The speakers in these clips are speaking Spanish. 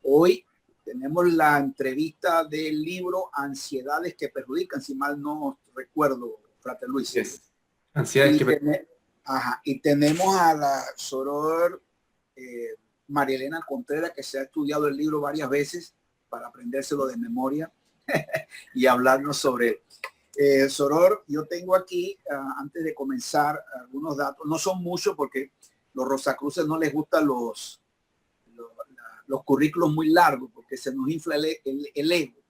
Hoy tenemos la entrevista del libro Ansiedades que perjudican, si mal no recuerdo, Frater Luis. Yes. Ansiedades que perjudican. Y tenemos a la soror María Elena Contreras, que se ha estudiado el libro varias veces para aprendérselo de memoria y hablarnos sobre soror. Yo tengo aquí, antes de comenzar, algunos datos. No son muchos porque los Rosacruces no les gustan los currículos muy largos porque se nos infla el ego.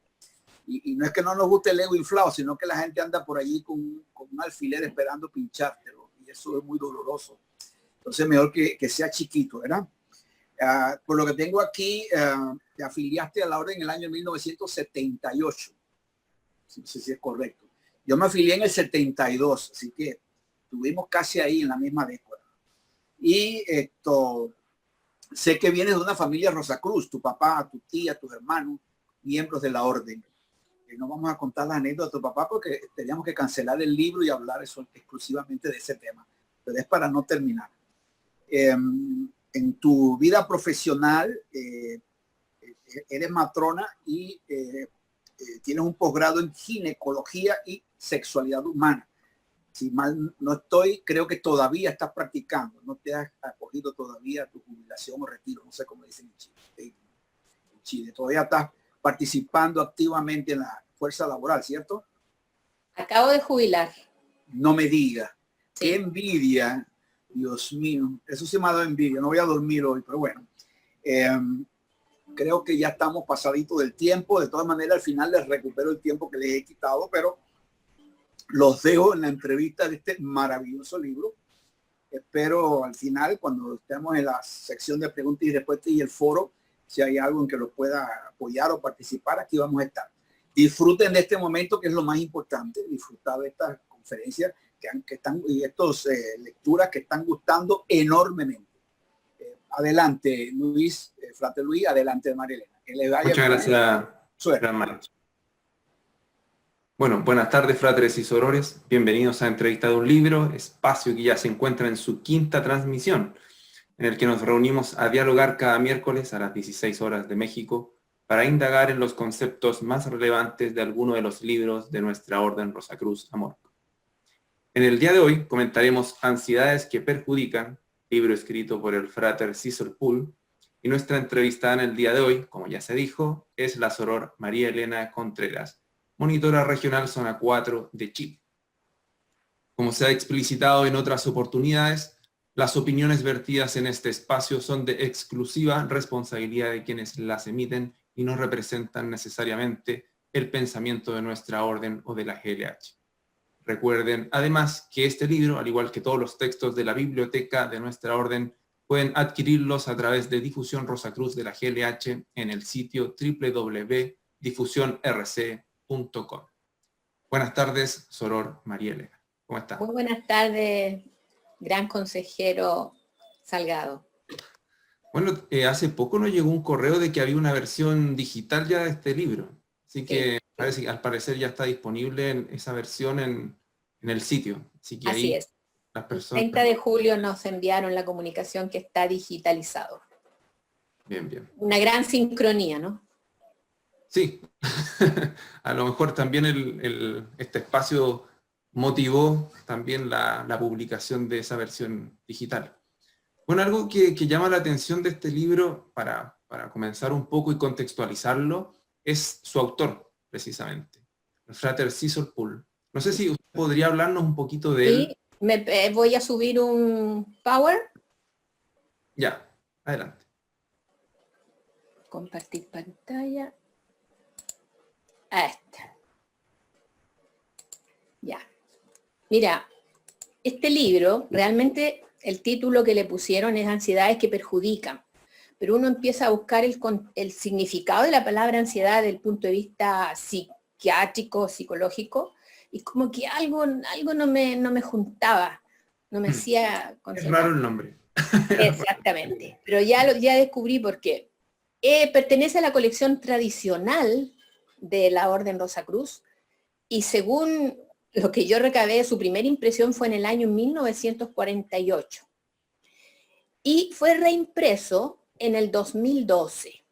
Y no es que no nos guste el ego inflado, sino que la gente anda por allí con un alfiler esperando pinchártelo. Y eso es muy doloroso. Entonces, mejor que sea chiquito, ¿verdad? Por lo que tengo aquí, te afiliaste a la orden en el año 1978. No sé si es correcto. Yo me afilié en el 72, así que estuvimos casi ahí en la misma década. Y sé que vienes de una familia Rosacruz, tu papá, tu tía, tus hermanos, miembros de la orden. No vamos a contar la anécdota de tu papá porque teníamos que cancelar el libro y hablar exclusivamente de ese tema. Pero es para no terminar. En tu vida profesional, eres matrona y tienes un posgrado en ginecología y sexualidad humana. Si mal no estoy, creo que todavía estás practicando, no te has acogido todavía a tu jubilación o retiro, no sé cómo dicen en Chile. En Chile todavía estás participando activamente en la fuerza laboral, ¿cierto? Acabo de jubilar. No me diga. Sí. Qué envidia, Dios mío. Eso sí me ha dado envidia, no voy a dormir hoy, pero bueno. Creo que ya estamos pasaditos del tiempo. De todas maneras, al final les recupero el tiempo que les he quitado, pero los dejo en la entrevista de este maravilloso libro. Espero al final, cuando estemos en la sección de preguntas y respuestas y el foro, si hay algo en que los pueda apoyar o participar, aquí vamos a estar. Disfruten de este momento, que es lo más importante, disfrutar de estas conferencias que están, y estas lecturas que están gustando enormemente. Adelante, Luis, Frater Luis, adelante, María Elena. Que les vaya. Muchas gracias. Suerte. Bueno, buenas tardes, fratres y sorores. Bienvenidos a Entrevista de un Libro, espacio que ya se encuentra en su quinta transmisión, en el que nos reunimos a dialogar cada miércoles a las 16 horas de México para indagar en los conceptos más relevantes de alguno de los libros de nuestra Orden Rosacruz Amor. En el día de hoy comentaremos Ansiedades que perjudican, libro escrito por el frater Cecil Poole, y nuestra entrevistada en el día de hoy, como ya se dijo, es la soror María Elena Contreras, monitora regional zona 4 de Chile. Como se ha explicitado en otras oportunidades, las opiniones vertidas en este espacio son de exclusiva responsabilidad de quienes las emiten y no representan necesariamente el pensamiento de nuestra orden o de la GLH. Recuerden además que este libro, al igual que todos los textos de la biblioteca de nuestra orden, pueden adquirirlos a través de Difusión Rosacruz de la GLH en el sitio www.difusionrc.com. Buenas tardes, soror María Elena. ¿Cómo está? Muy buenas tardes, gran consejero Salgado. Bueno, hace poco nos llegó un correo de que había una versión digital ya de este libro. Así que sí, al parecer ya está disponible en esa versión en el sitio. Así que así ahí es. las personas... El 30 de julio nos enviaron la comunicación que está digitalizado. Bien, bien. Una gran sincronía, ¿no? Sí. A lo mejor también este espacio motivó también la publicación de esa versión digital. Bueno, algo que llama la atención de este libro, para comenzar un poco y contextualizarlo, es su autor, precisamente, el frater Cecil Poole. No sé si usted podría hablarnos un poquito de él. Sí, voy a subir un power. Ya, adelante. Compartir pantalla. Esta. Ya. Mira, este libro, realmente el título que le pusieron es Ansiedades que perjudican, pero uno empieza a buscar el significado de la palabra ansiedad desde el punto de vista psiquiátrico, psicológico, y como que algo no me juntaba, no me hacía concentrar. Es raro el nombre. Exactamente, pero ya descubrí por qué. Pertenece a la colección tradicional de la Orden Rosacruz, y según lo que yo recabé, su primera impresión fue en el año 1948 y fue reimpreso en el 2012.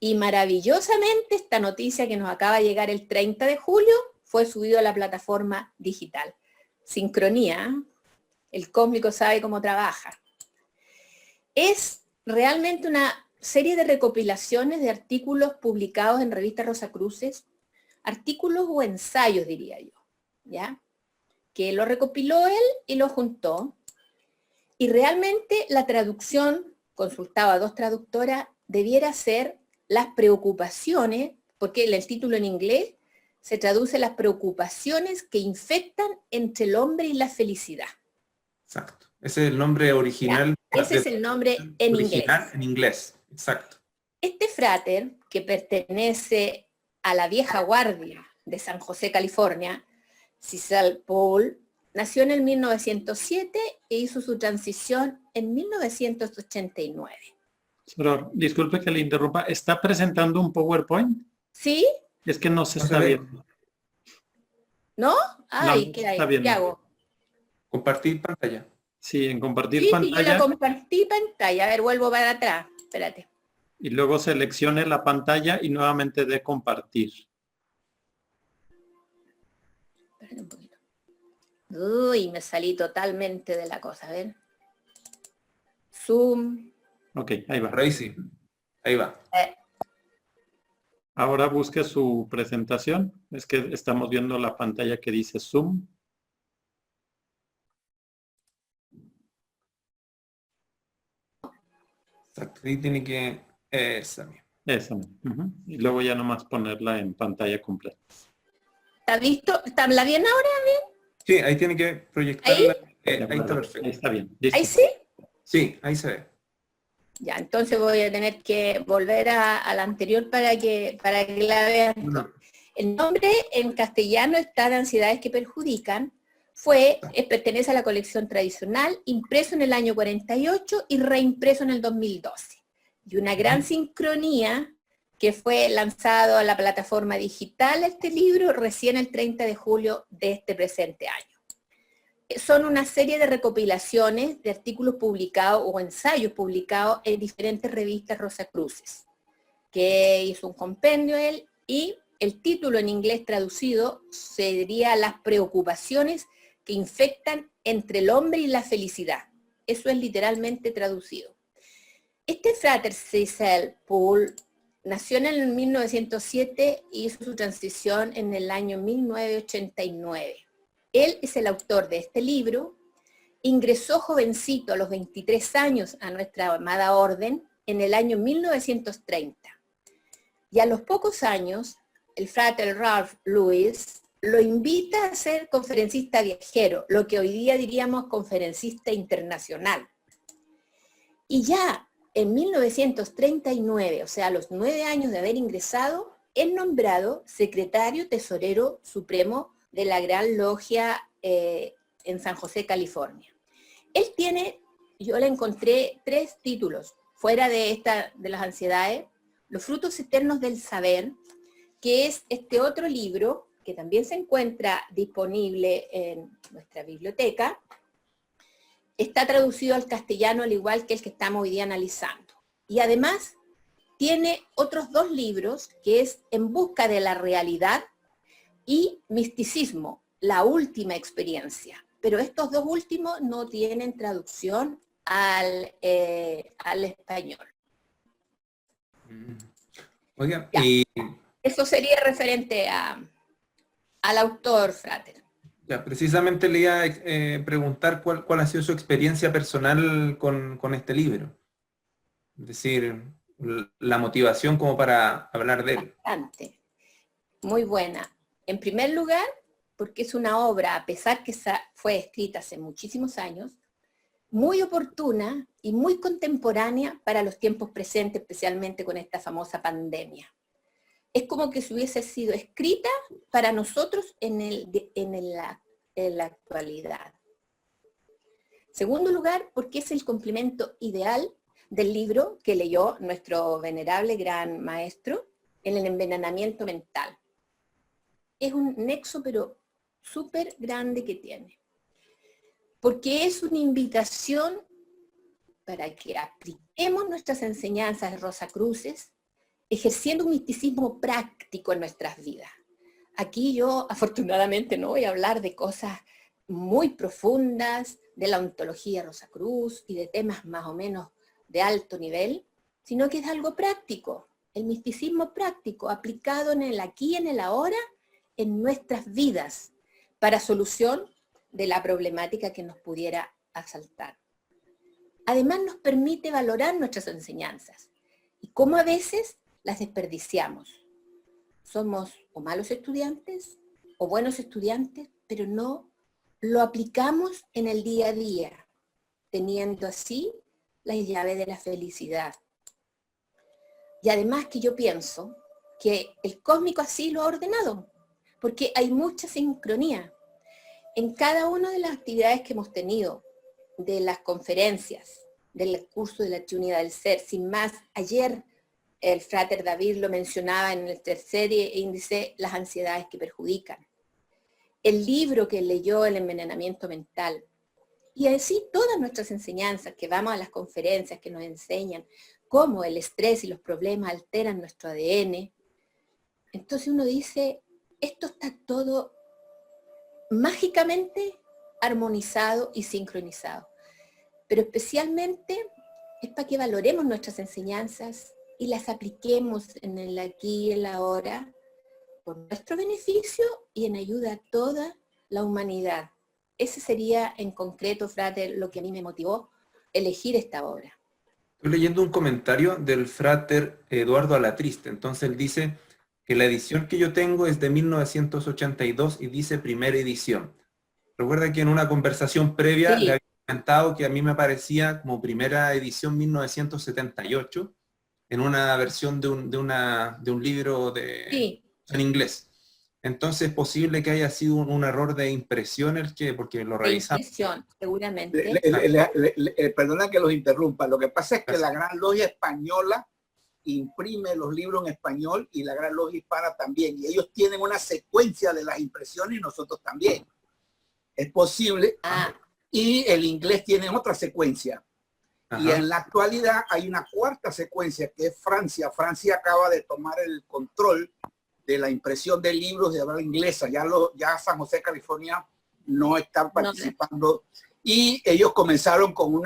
Y maravillosamente esta noticia que nos acaba de llegar el 30 de julio fue subido a la plataforma digital. Sincronía, ¿eh? El cósmico sabe cómo trabaja. Es realmente una serie de recopilaciones de artículos publicados en revista Rosacruces, artículos o ensayos, diría yo, ¿ya? Que lo recopiló él y lo juntó. Y realmente la traducción, consultaba a 2 traductoras, debiera ser las preocupaciones, porque el título en inglés se traduce las preocupaciones que infectan entre el hombre y la felicidad. Exacto. Ese es el nombre original. Ya, ese es el nombre en original inglés. En inglés, exacto. Este frater, que pertenece a la vieja guardia de San José, California, Cecil Paul, nació en el 1907 e hizo su transición en 1989. Pero, disculpe que le interrumpa, ¿está presentando un PowerPoint? ¿Sí? Es que no se está viendo. ¿No? Ay, No, ¿qué está hay? bien. ¿Qué hago? Compartir pantalla. Sí, en compartir Sí, yo pantalla la compartí pantalla. A ver, vuelvo para atrás. Espérate. y luego seleccione la pantalla y nuevamente de compartir. Espérate un poquito. Uy, me salí totalmente de la cosa. A ver. Zoom. Ok, ahí va. Por ahí sí. Ahí va. Ahora busque su presentación. Es que estamos viendo la pantalla que dice Zoom. Exacto. Ahí tiene que... esa misma. Esa. Ujú. Y luego ya nomás ponerla en pantalla completa. ¿Está visto? ¿Está la bien ahora? Sí, ahí tiene que proyectarla. De Ahí acuerdo. está perfecto. Ahí está bien. Listo. ¿Ahí sí? Sí, ahí se ve. Ya, entonces voy a tener que volver a la anterior para que la vean. No. El nombre en castellano está de Ansiedades que perjudican. Pertenece a la colección tradicional, impreso en el año 48 y reimpreso en el 2012. Y una gran sincronía que fue lanzado a la plataforma digital este libro recién el 30 de julio de este presente año. Son una serie de recopilaciones de artículos publicados o ensayos publicados en diferentes revistas Rosacruces, que hizo un compendio él, y el título en inglés traducido sería Las preocupaciones que infectan entre el hombre y la felicidad. Eso es literalmente traducido. Este frater Cecil Paul nació en el 1907 y hizo su transición en el año 1989. Él es el autor de este libro, ingresó jovencito a los 23 años a nuestra amada orden en el año 1930. Y a los pocos años, el frater Ralph Lewis lo invita a ser conferencista viajero, lo que hoy día diríamos conferencista internacional. Y ya en 1939, o sea, a los 9 años de haber ingresado, es nombrado secretario tesorero supremo de la Gran Logia en San José, California. Él tiene, yo le encontré 3 títulos, fuera de las ansiedades: Los frutos eternos del saber, que es este otro libro, que también se encuentra disponible en nuestra biblioteca. Está traducido al castellano al igual que el que estamos hoy día analizando. Y además tiene otros 2 libros, que es En busca de la realidad y Misticismo, la última experiencia. Pero estos 2 últimos no tienen traducción al español. Oiga, Ya. y Eso sería referente al autor frater. ya, precisamente le iba a preguntar cuál ha sido su experiencia personal con este libro. Es decir, la motivación como para hablar de él. Bastante. Muy buena. En primer lugar, porque es una obra, a pesar que fue escrita hace muchísimos años, muy oportuna y muy contemporánea para los tiempos presentes, especialmente con esta famosa pandemia. Es como que si hubiese sido escrita para nosotros en la actualidad. Segundo lugar, porque es el complemento ideal del libro que leyó nuestro venerable gran maestro en el envenenamiento mental. Es un nexo pero súper grande que tiene. Porque es una invitación para que apliquemos nuestras enseñanzas de Rosacruces ejerciendo un misticismo práctico en nuestras vidas. Aquí yo afortunadamente no voy a hablar de cosas muy profundas, de la ontología Rosacruz y de temas más o menos de alto nivel, sino que es algo práctico, el misticismo práctico, aplicado en el aquí y en el ahora, en nuestras vidas, para solución de la problemática que nos pudiera asaltar. Además nos permite valorar nuestras enseñanzas y cómo a veces las desperdiciamos. Somos o malos estudiantes o buenos estudiantes, pero no lo aplicamos en el día a día, teniendo así la llave de la felicidad. Y además que yo pienso que el cósmico así lo ha ordenado, porque hay mucha sincronía. En cada una de las actividades que hemos tenido, de las conferencias, del curso de la Trinidad del Ser, sin más, ayer el Frater David lo mencionaba en el tercer índice, las ansiedades que perjudican. El libro que leyó, El envenenamiento mental, y así todas nuestras enseñanzas, que vamos a las conferencias que nos enseñan cómo el estrés y los problemas alteran nuestro ADN. Entonces uno dice, esto está todo mágicamente armonizado y sincronizado. Pero especialmente es para que valoremos nuestras enseñanzas y las apliquemos en el aquí y el ahora, por nuestro beneficio y en ayuda a toda la humanidad. Ese sería en concreto, Frater, lo que a mí me motivó elegir esta obra. Estoy leyendo un comentario del Frater Eduardo Alatriste. Entonces él dice que la edición que yo tengo es de 1982 y dice primera edición. Recuerda que en una conversación previa Sí. le había comentado que a mí me parecía como primera edición 1978 en una versión de un libro Sí. en inglés. Entonces es posible que haya sido un error de impresión porque lo De revisamos. impresión, seguramente. Perdona que los interrumpa. Lo que pasa es que Gracias. la Gran Logia Española imprime los libros en español y la Gran Logia Hispana también. Y ellos tienen una secuencia de las impresiones y nosotros también. Es posible. Y el inglés tiene otra secuencia. Ajá. Y en la actualidad hay una cuarta secuencia que es Francia. Francia acaba de tomar el control de la impresión de libros de habla inglesa. Ya San José, California no están participando. Y ellos comenzaron con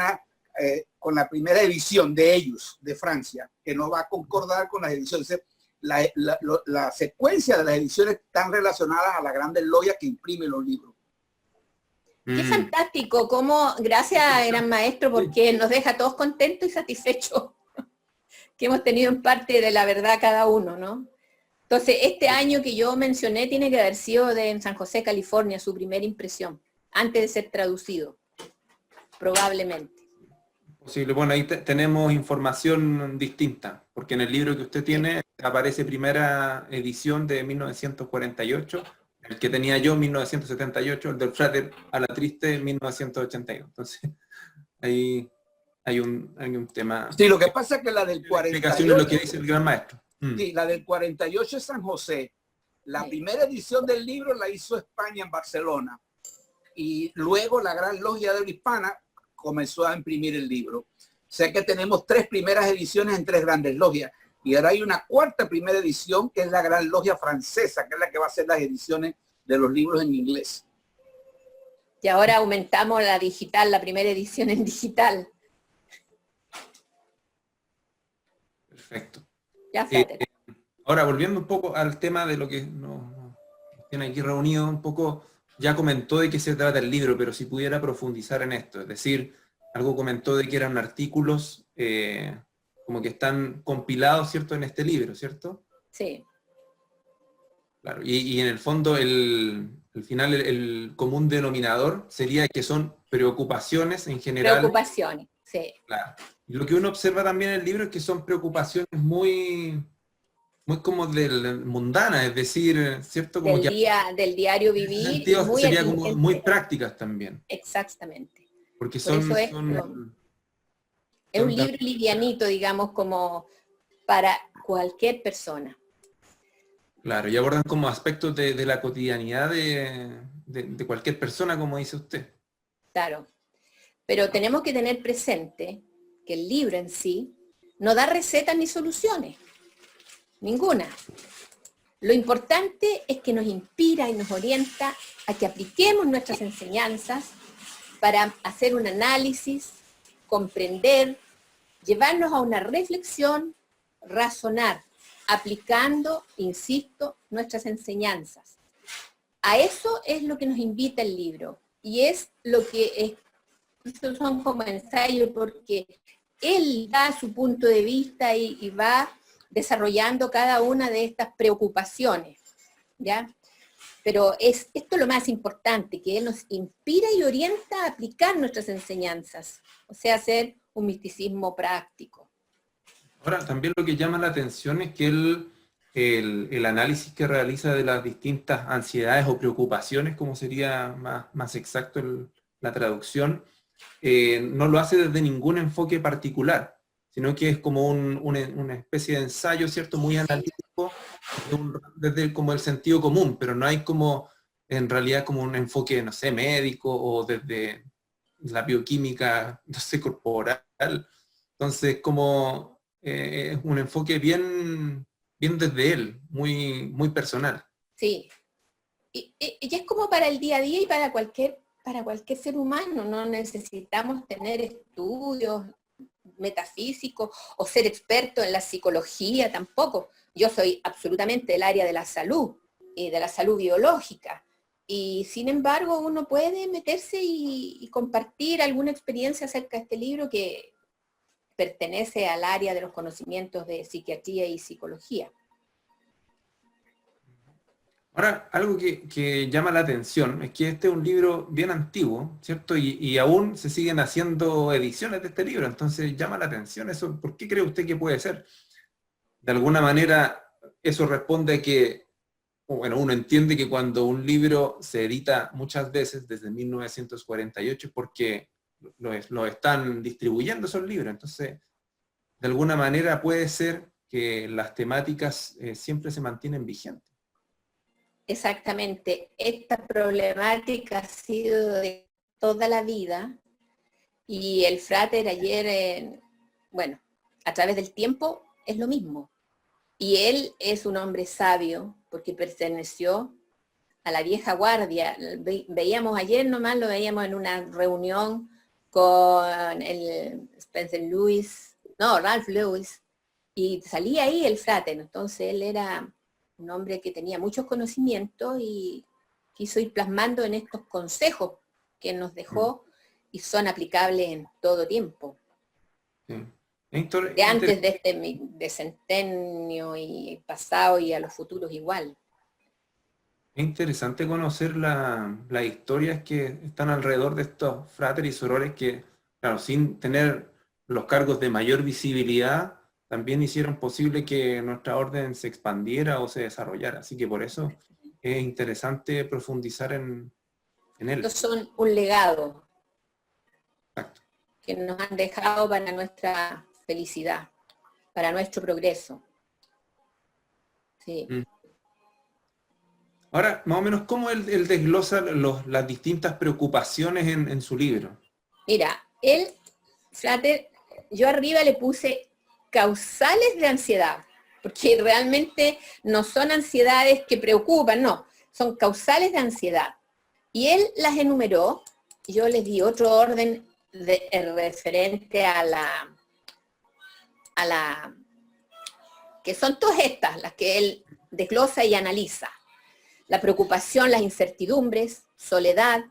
la primera edición de ellos, de Francia, que no va a concordar con las ediciones. La secuencia de las ediciones están relacionadas a la Grande Logia que imprime los libros. Qué fantástico, cómo, gracias Gran Maestro, porque nos deja a todos contentos y satisfechos, que hemos tenido en parte de la verdad cada uno, ¿no? Entonces, este año que yo mencioné tiene que haber sido en San José, California, su primera impresión, antes de ser traducido, probablemente. Posible. Bueno, ahí tenemos información distinta, porque en el libro que usted tiene aparece primera edición de 1948, el que tenía yo 1978, el del Frater Alatriste 1982. Entonces, ahí hay un tema. Sí, lo que pasa es que la del 48... Explicación de lo que dice el Gran Maestro. Sí, la del 48 es San José. La primera edición del libro la hizo España en Barcelona. Y luego la Gran Logia de la Hispana comenzó a imprimir el libro. O sea que tenemos 3 primeras ediciones en 3 grandes logias. Y ahora hay una cuarta primera edición que es la Gran Logia Francesa, que es la que va a hacer las ediciones de los libros en inglés. Y ahora aumentamos la digital, la primera edición en digital. Perfecto. Ya, ahora, volviendo un poco al tema de lo que nos tiene aquí reunido, un poco, ya comentó de qué se trata el libro, pero si pudiera profundizar en esto, es decir, algo comentó de que eran artículos como que están compilados, ¿cierto?, en este libro, ¿cierto? Sí. Claro, y en el fondo, el común denominador sería que son preocupaciones en general. Preocupaciones, sí. Claro. Y lo que uno observa también en el libro es que son preocupaciones muy como mundanas, es decir, ¿cierto? Como del diario vivir. Muy sería como muy prácticas también. Exactamente. Porque es un libro livianito, digamos, como para cualquier persona. Claro, y abordan como aspectos de la cotidianidad de cualquier persona, como dice usted. Claro. Pero tenemos que tener presente que el libro en sí no da recetas ni soluciones. Ninguna. Lo importante es que nos inspira y nos orienta a que apliquemos nuestras enseñanzas para hacer un análisis, comprender, llevarnos a una reflexión, razonar, aplicando, insisto, nuestras enseñanzas. A eso es lo que nos invita el libro, y es lo que estos son como ensayos, porque él da su punto de vista y va desarrollando cada una de estas preocupaciones, ¿ya? Pero esto es lo más importante, que él nos inspira y orienta a aplicar nuestras enseñanzas, o sea, hacer un misticismo práctico. Ahora, también lo que llama la atención es que el análisis que realiza de las distintas ansiedades o preocupaciones, como sería más exacto la traducción, no lo hace desde ningún enfoque particular, sino que es como una especie de ensayo, ¿cierto? Muy analítico, desde como el sentido común, pero no hay como, en realidad, como un enfoque, no sé, médico o desde la bioquímica, no sé, corporal. Entonces, como es un enfoque bien desde él, muy personal. Sí, y es como para el día a día y para cualquier ser humano. No necesitamos tener estudios metafísicos o ser experto en la psicología tampoco. Yo soy absolutamente del área de la salud y de la salud biológica, y sin embargo uno puede meterse y compartir alguna experiencia acerca de este libro que pertenece al área de los conocimientos de psiquiatría y psicología. Ahora, algo que llama la atención es que este es un libro bien antiguo, ¿cierto? Y aún se siguen haciendo ediciones de este libro, entonces llama la atención eso. ¿Por qué cree usted que puede ser? De alguna manera, eso responde a que, bueno, uno entiende que cuando un libro se edita muchas veces, desde 1948, es porque lo están distribuyendo esos libros. Entonces, de alguna manera puede ser que las temáticas siempre se mantienen vigentes. Exactamente, esta problemática ha sido de toda la vida, y el Frater ayer, bueno, a través del tiempo es lo mismo. Y él es un hombre sabio porque perteneció a la vieja guardia. Veíamos ayer nomás, lo veíamos en una reunión con el Ralph Lewis, y salía ahí el Frater. Entonces él era un hombre que tenía muchos conocimientos y quiso ir plasmando en estos consejos que nos dejó y son aplicables en todo tiempo. Sí. De antes de este decentenio y pasado y a los futuros igual. Es interesante conocer las historias que están alrededor de estos fratres y sorores que, claro, sin tener los cargos de mayor visibilidad, también hicieron posible que nuestra orden se expandiera o se desarrollara. Así que por eso es interesante profundizar en él. Estos son un legado. Exacto. Que nos han dejado para nuestra felicidad, para nuestro progreso. Sí. Ahora, más o menos, ¿cómo él desglosa las distintas preocupaciones en su libro? Mira, Frater, yo arriba le puse causales de ansiedad, porque realmente no son ansiedades que preocupan, no, son causales de ansiedad. Y él las enumeró, yo les di otro orden referente a la que son todas estas, las que él desglosa y analiza. La preocupación, las incertidumbres, soledad,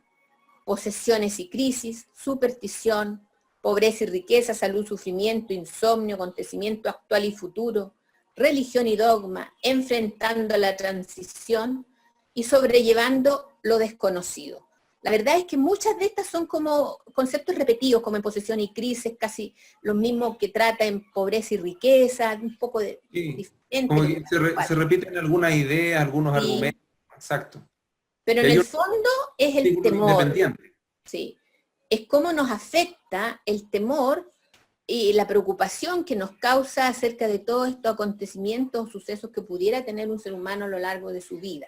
posesiones y crisis, superstición, pobreza y riqueza, salud, sufrimiento, insomnio, acontecimiento actual y futuro, religión y dogma, enfrentando la transición y sobrellevando lo desconocido. La verdad es que muchas de estas son como conceptos repetidos, como en posesión y crisis, casi lo mismo que trata en pobreza y riqueza, un poco diferente. Como que se repiten algunas ideas, algunos argumentos. Exacto. Pero en el fondo es el temor. Sí. Es cómo nos afecta el temor y la preocupación que nos causa acerca de todos estos acontecimientos o sucesos que pudiera tener un ser humano a lo largo de su vida.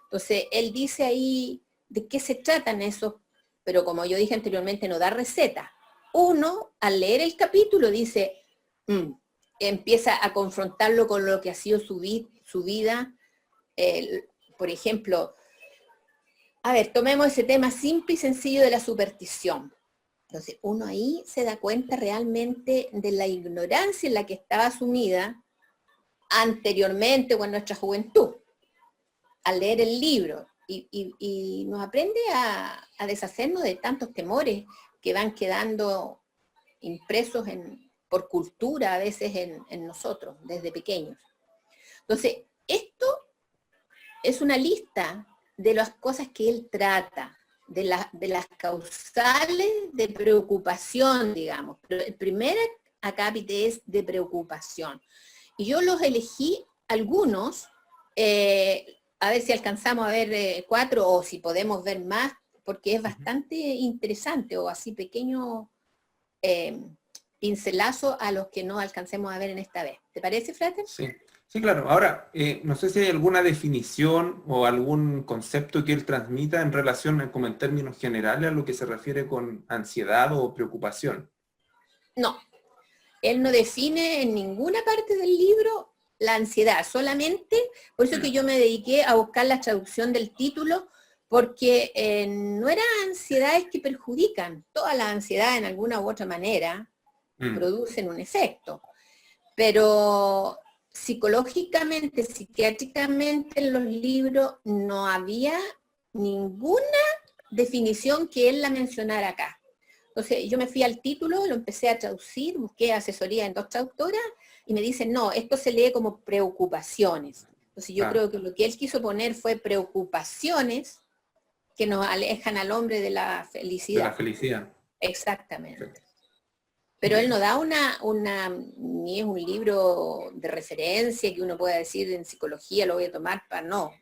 Entonces, él dice ahí de qué se tratan esos, pero como yo dije anteriormente, no da receta. Uno, al leer el capítulo, dice, empieza a confrontarlo con lo que ha sido su vida. Por ejemplo, a ver, tomemos ese tema simple y sencillo de la superstición. Entonces, uno ahí se da cuenta realmente de la ignorancia en la que estaba sumida anteriormente o en nuestra juventud, al leer el libro, y nos aprende a deshacernos de tantos temores que van quedando impresos por cultura a veces en nosotros, desde pequeños. Entonces, esto es una lista de las cosas que él trata, de las causales de preocupación, digamos. Pero el primer acápite es de preocupación. Y yo los elegí algunos, a ver si alcanzamos a ver 4 o si podemos ver más, porque es bastante interesante, o así pequeño pincelazo a los que no alcancemos a ver en esta vez. ¿Te parece, Frater? Sí, sí, claro. Ahora, no sé si hay alguna definición o algún concepto que él transmita en relación, como en términos generales, a lo que se refiere con ansiedad o preocupación. No, él no define en ninguna parte del libro la ansiedad, solamente, por eso que yo me dediqué a buscar la traducción del título, porque no eran ansiedades que perjudican, todas las ansiedades en alguna u otra manera producen un efecto, pero psicológicamente, psiquiátricamente en los libros no había ninguna definición que él la mencionara acá. Entonces yo me fui al título, lo empecé a traducir, busqué asesoría en 2 traductoras y me dicen, no, esto se lee como preocupaciones. Entonces yo creo que lo que él quiso poner fue preocupaciones que nos alejan al hombre de la felicidad. De la felicidad. Exactamente. Perfecto. Pero él no da ni es un libro de referencia que uno pueda decir en psicología lo voy a tomar para, no.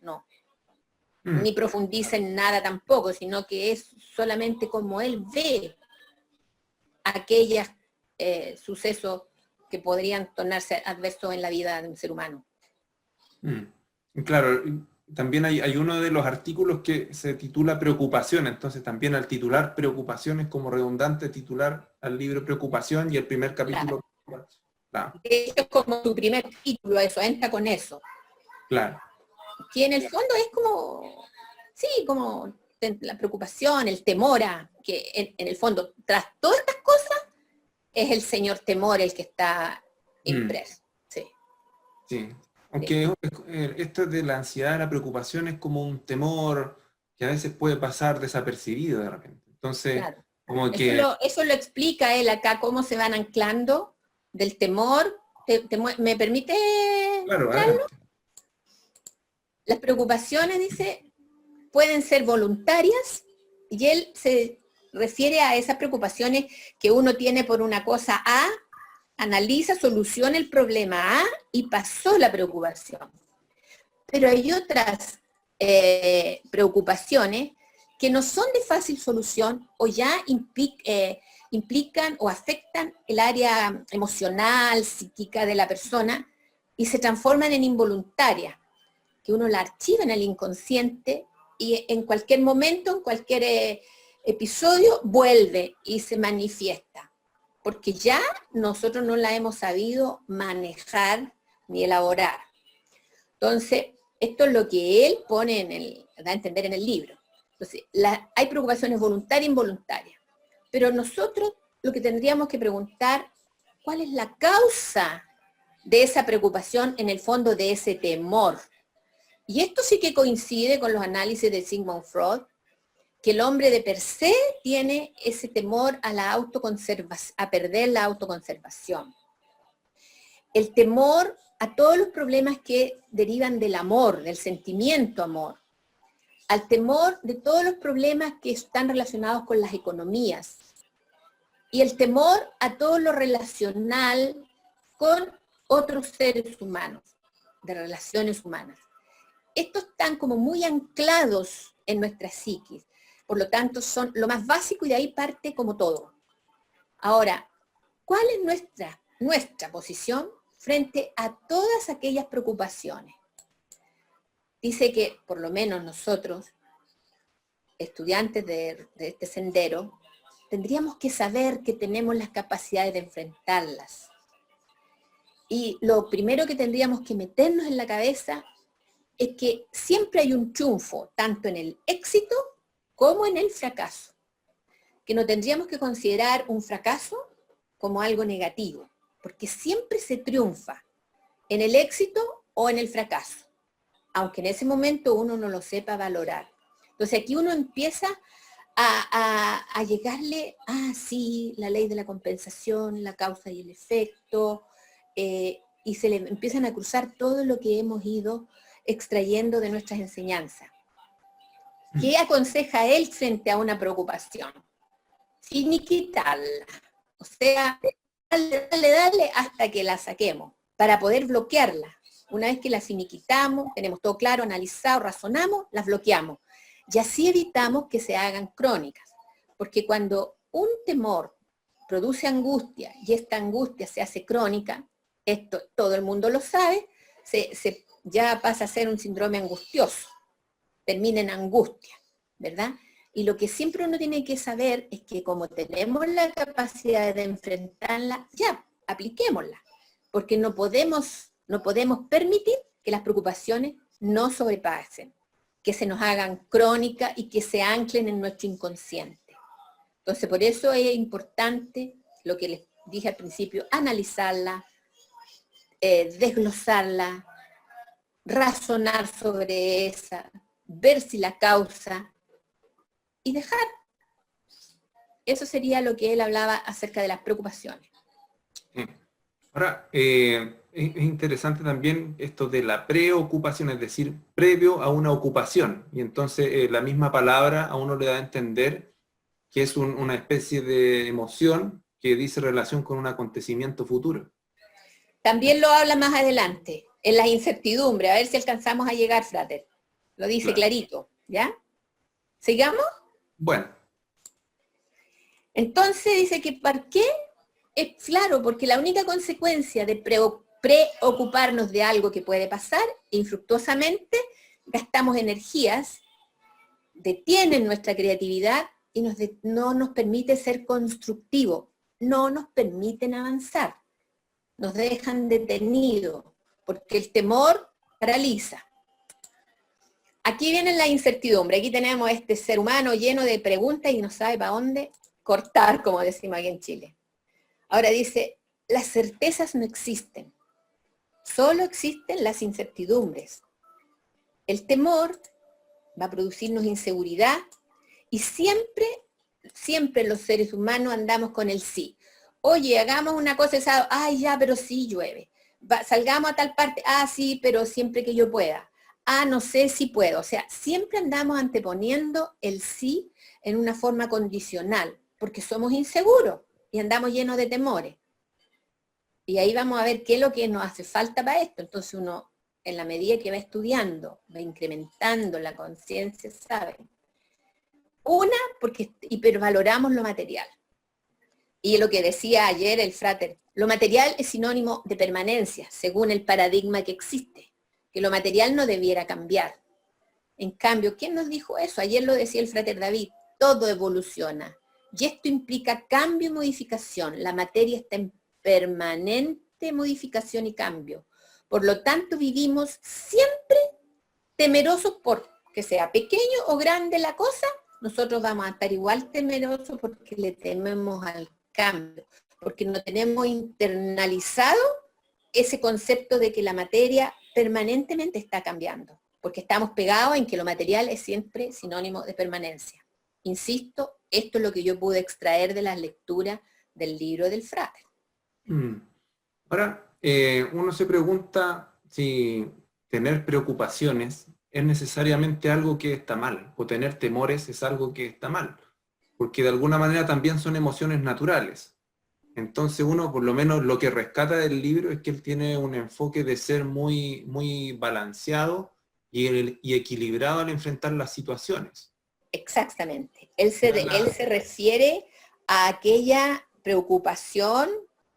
Ni profundiza en nada tampoco, sino que es solamente como él ve aquellos sucesos que podrían tornarse adversos en la vida de un ser humano. Claro, también hay uno de los artículos que se titula Preocupación, entonces también al titular Preocupación es como redundante titular al libro Preocupación y el primer capítulo. Claro. De hecho, es como tu primer título, eso, entra con eso. Claro. Que en el fondo es como, sí, como la preocupación, el temor a, que en el fondo, tras todas estas cosas, es el señor temor el que está impreso. Sí. Aunque esto de la ansiedad, la preocupación es como un temor que a veces puede pasar desapercibido de repente. Entonces, Claro. como que... Eso lo explica él acá, cómo se van anclando del temor. ¿Me permite? Claro, las preocupaciones, dice, pueden ser voluntarias, y él se refiere a esas preocupaciones que uno tiene por una cosa A, analiza, soluciona el problema A y pasó la preocupación. Pero hay otras preocupaciones que no son de fácil solución o ya implican o afectan el área emocional, psíquica de la persona y se transforman en involuntarias, que uno la archiva en el inconsciente y en cualquier momento, en cualquier episodio, vuelve y se manifiesta, porque ya nosotros no la hemos sabido manejar ni elaborar. Entonces, esto es lo que él pone da a entender en el libro. Entonces, hay preocupaciones voluntarias e involuntarias, pero nosotros lo que tendríamos que preguntar, ¿cuál es la causa de esa preocupación, en el fondo de ese temor? Y esto sí que coincide con los análisis de Sigmund Freud, que el hombre de per se tiene ese temor a la autoconservación, a perder la autoconservación. El temor a todos los problemas que derivan del amor, del sentimiento amor. Al temor de todos los problemas que están relacionados con las economías. Y el temor a todo lo relacional con otros seres humanos, de relaciones humanas. Estos están como muy anclados en nuestra psiquis. Por lo tanto, son lo más básico y de ahí parte como todo. Ahora, ¿cuál es nuestra posición frente a todas aquellas preocupaciones? Dice que, por lo menos nosotros, estudiantes de este sendero, tendríamos que saber que tenemos las capacidades de enfrentarlas. Y lo primero que tendríamos que meternos en la cabeza es que siempre hay un triunfo, tanto en el éxito como en el fracaso. Que no tendríamos que considerar un fracaso como algo negativo, porque siempre se triunfa en el éxito o en el fracaso, aunque en ese momento uno no lo sepa valorar. Entonces aquí uno empieza a llegarle, sí, la ley de la compensación, la causa y el efecto, y se le empiezan a cruzar todo lo que hemos ido extrayendo de nuestras enseñanzas. ¿Qué aconseja él frente a una preocupación? Finiquitarla. O sea, darle hasta que la saquemos, para poder bloquearla. Una vez que la finiquitamos, tenemos todo claro, analizado, razonamos, las bloqueamos. Y así evitamos que se hagan crónicas. Porque cuando un temor produce angustia y esta angustia se hace crónica, esto todo el mundo lo sabe, ya pasa a ser un síndrome angustioso, termina en angustia, ¿verdad? Y lo que siempre uno tiene que saber es que como tenemos la capacidad de enfrentarla, ya, apliquémosla, porque no podemos permitir que las preocupaciones nos sobrepasen, que se nos hagan crónicas y que se anclen en nuestro inconsciente. Entonces, por eso es importante, lo que les dije al principio, analizarla, desglosarla, razonar sobre esa, ver si la causa y dejar. Eso sería lo que él hablaba acerca de las preocupaciones. Ahora, es interesante también esto de la preocupación, es decir, previo a una ocupación. Y entonces la misma palabra a uno le da a entender que es una especie de emoción que dice relación con un acontecimiento futuro. También lo habla más adelante, en las incertidumbres, a ver si alcanzamos a llegar, Frater. Lo dice clarito, ¿ya? ¿Sigamos? Bueno. Entonces dice que ¿por qué? Es claro, porque la única consecuencia de preocuparnos de algo que puede pasar, infructuosamente, gastamos energías, detienen nuestra creatividad y no nos permite ser constructivos, no nos permiten avanzar, nos dejan detenidos, porque el temor paraliza. Aquí viene la incertidumbre, aquí tenemos este ser humano lleno de preguntas y no sabe para dónde cortar, como decimos aquí en Chile. Ahora dice, las certezas no existen, solo existen las incertidumbres. El temor va a producirnos inseguridad y siempre los seres humanos andamos con el sí. Oye, hagamos una cosa, ay ya, pero sí llueve. Salgamos a tal parte, sí, pero siempre que yo pueda. No sé si puedo. O sea, siempre andamos anteponiendo el sí en una forma condicional, porque somos inseguros y andamos llenos de temores. Y ahí vamos a ver qué es lo que nos hace falta para esto. Entonces uno, en la medida que va estudiando, va incrementando la conciencia, ¿sabe? Una, porque hipervaloramos lo material. Y lo que decía ayer el Frater, lo material es sinónimo de permanencia, según el paradigma que existe, que lo material no debiera cambiar. En cambio, ¿quién nos dijo eso? Ayer lo decía el Frater David, todo evoluciona. Y esto implica cambio y modificación. La materia está en permanente modificación y cambio. Por lo tanto, vivimos siempre temerosos por que sea pequeño o grande la cosa, nosotros vamos a estar igual temerosos porque le tememos al cambio, porque no tenemos internalizado ese concepto de que la materia permanentemente está cambiando, porque estamos pegados en que lo material es siempre sinónimo de permanencia. Insisto, esto es lo que yo pude extraer de las lecturas del libro del Frater. Ahora, uno se pregunta si tener preocupaciones es necesariamente algo que está mal, o tener temores es algo que está mal, porque de alguna manera también son emociones naturales. Entonces uno, por lo menos lo que rescata del libro es que él tiene un enfoque de ser muy, muy balanceado y equilibrado al enfrentar las situaciones. Exactamente. Él se refiere a aquella preocupación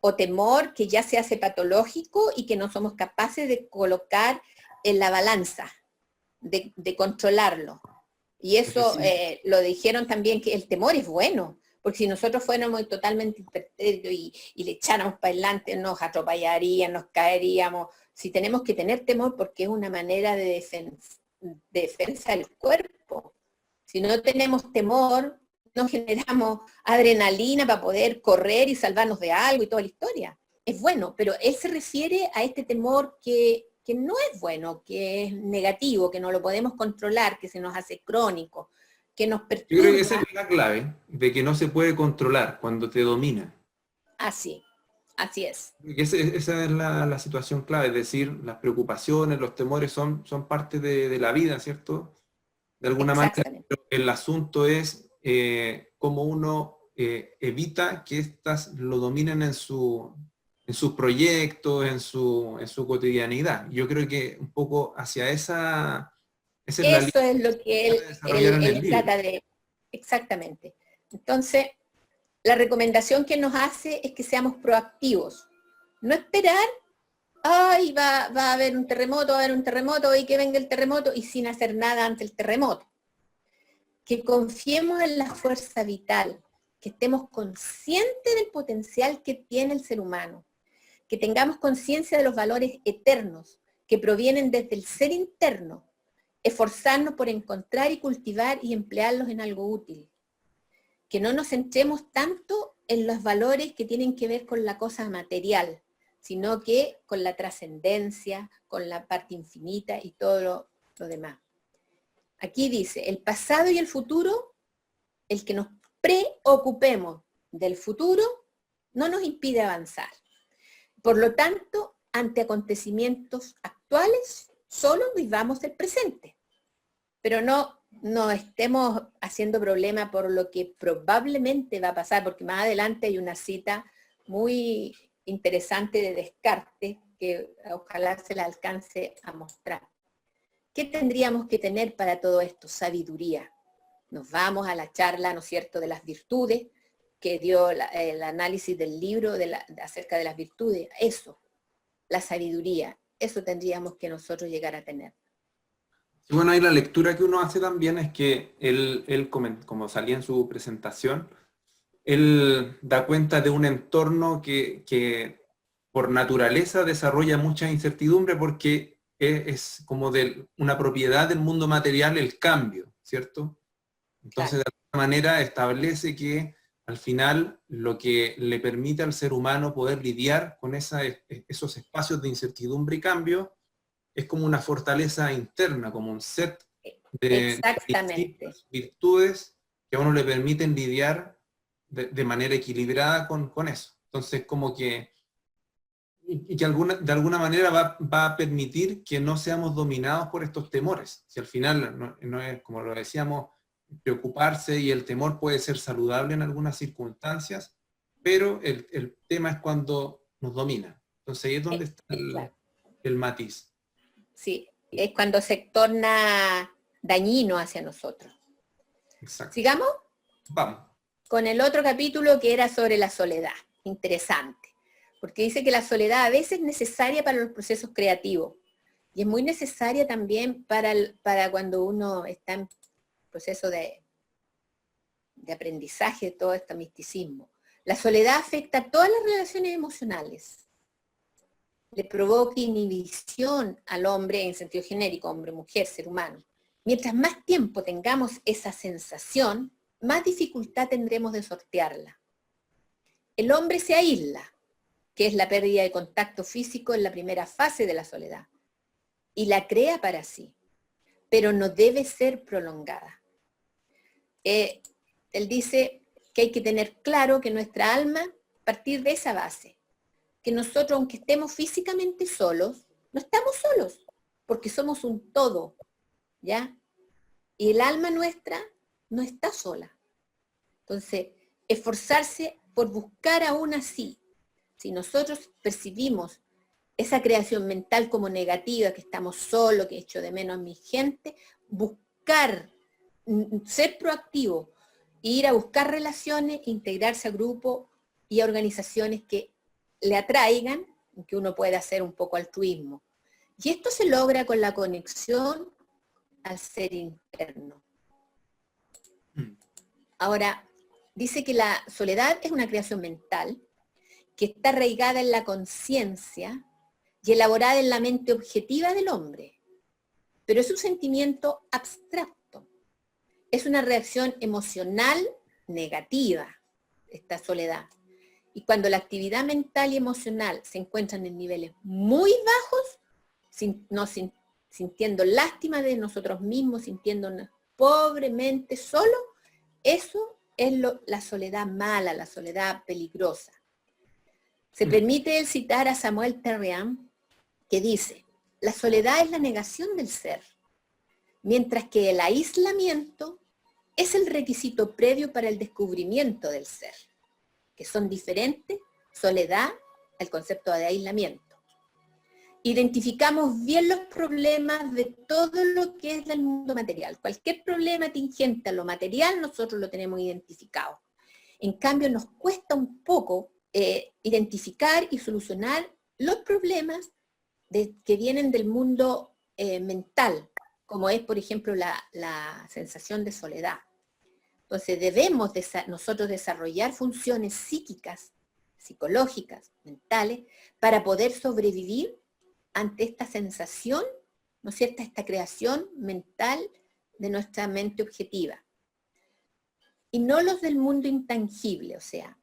o temor que ya se hace patológico y que no somos capaces de colocar en la balanza, de controlarlo. Y eso lo dijeron también, que el temor es bueno, Porque si nosotros fuéramos totalmente impertérritos y le echáramos para adelante, nos atropellarían, nos caeríamos. Si tenemos que tener temor porque es una manera de defensa del cuerpo. Si no tenemos temor, no generamos adrenalina para poder correr y salvarnos de algo y toda la historia. Es bueno, pero él se refiere a este temor que no es bueno, que es negativo, que no lo podemos controlar, que se nos hace crónico, que nos perturba. Yo creo que esa es la clave, de que no se puede controlar cuando te domina. Así es. Esa es la situación clave, es decir, las preocupaciones, los temores son parte de la vida, ¿cierto? De alguna manera, pero el asunto es cómo uno evita que éstas lo dominen en sus proyectos, en su cotidianidad. Yo creo que un poco hacia esa es la Eso es lo que él trata de... Exactamente. Entonces, la recomendación que nos hace es que seamos proactivos. No esperar, ay, va a haber un terremoto, y que venga el terremoto, y sin hacer nada ante el terremoto. Que confiemos en la fuerza vital, que estemos conscientes del potencial que tiene el ser humano, que tengamos conciencia de los valores eternos que provienen desde el ser interno, esforzarnos por encontrar y cultivar y emplearlos en algo útil. Que no nos centremos tanto en los valores que tienen que ver con la cosa material, sino que con la trascendencia, con la parte infinita y todo lo demás. Aquí dice, el pasado y el futuro, el que nos preocupemos del futuro, no nos impide avanzar. Por lo tanto, ante acontecimientos actuales, solo vivamos el presente. Pero no estemos haciendo problema por lo que probablemente va a pasar, porque más adelante hay una cita muy interesante de Descartes, que ojalá se la alcance a mostrar. ¿Qué tendríamos que tener para todo esto? Sabiduría. Nos vamos a la charla, ¿no es cierto?, de las virtudes, que dio el análisis del libro acerca de las virtudes. Eso, la sabiduría, eso tendríamos que nosotros llegar a tener. Y bueno, ahí la lectura que uno hace también es que él como salía en su presentación, él da cuenta de un entorno que por naturaleza desarrolla mucha incertidumbre porque es como de una propiedad del mundo material el cambio, ¿cierto? Entonces, de alguna manera establece que al final lo que le permite al ser humano poder lidiar con esos espacios de incertidumbre y cambio es como una fortaleza interna, como un set de virtudes que a uno le permiten lidiar de manera equilibrada con eso. Entonces, como que de alguna manera va a permitir que no seamos dominados por estos temores. Si al final no es, como lo decíamos, preocuparse, y el temor puede ser saludable en algunas circunstancias, pero el tema es cuando nos domina. Entonces ahí es donde está el matiz. Sí, es cuando se torna dañino hacia nosotros. Exacto. ¿Sigamos? Vamos. Con el otro capítulo que era sobre la soledad. Interesante. Porque dice que la soledad a veces es necesaria para los procesos creativos. Y es muy necesaria también para cuando uno está en proceso de aprendizaje de todo este misticismo. La soledad afecta a todas las relaciones emocionales. Le provoca inhibición al hombre en sentido genérico, hombre, mujer, ser humano. Mientras más tiempo tengamos esa sensación, más dificultad tendremos de sortearla. El hombre se aísla, que es la pérdida de contacto físico en la primera fase de la soledad, y la crea para sí, pero no debe ser prolongada. Él dice que hay que tener claro que nuestra alma, a partir de esa base, que nosotros, aunque estemos físicamente solos, no estamos solos, porque somos un todo, ¿ya? Y el alma nuestra no está sola. Entonces, esforzarse por buscar aún así, si nosotros percibimos esa creación mental como negativa, que estamos solos, que echo de menos a mi gente, buscar, ser proactivo, ir a buscar relaciones, integrarse a grupos y a organizaciones que le atraigan, que uno pueda hacer un poco altruismo. Y esto se logra con la conexión al ser interno. Ahora, dice que la soledad es una creación mental que está arraigada en la conciencia y elaborada en la mente objetiva del hombre. Pero es un sentimiento abstracto. Es una reacción emocional negativa, esta soledad. Y cuando la actividad mental y emocional se encuentran en niveles muy bajos, sintiendo lástima de nosotros mismos, sintiéndonos pobremente solo, eso es la soledad mala, la soledad peligrosa. Se permite citar a Samuel Terrian, que dice, la soledad es la negación del ser, mientras que el aislamiento es el requisito previo para el descubrimiento del ser, que son diferentes, soledad, el concepto de aislamiento. Identificamos bien los problemas de todo lo que es del mundo material. Cualquier problema tingente a lo material, nosotros lo tenemos identificado. En cambio, nos cuesta un poco identificar y solucionar los problemas que vienen del mundo mental, como es, por ejemplo, la sensación de soledad. Entonces, debemos nosotros desarrollar funciones psíquicas, psicológicas, mentales, para poder sobrevivir ante esta sensación, ¿no es cierto?, esta creación mental de nuestra mente objetiva. Y no los del mundo intangible, o sea,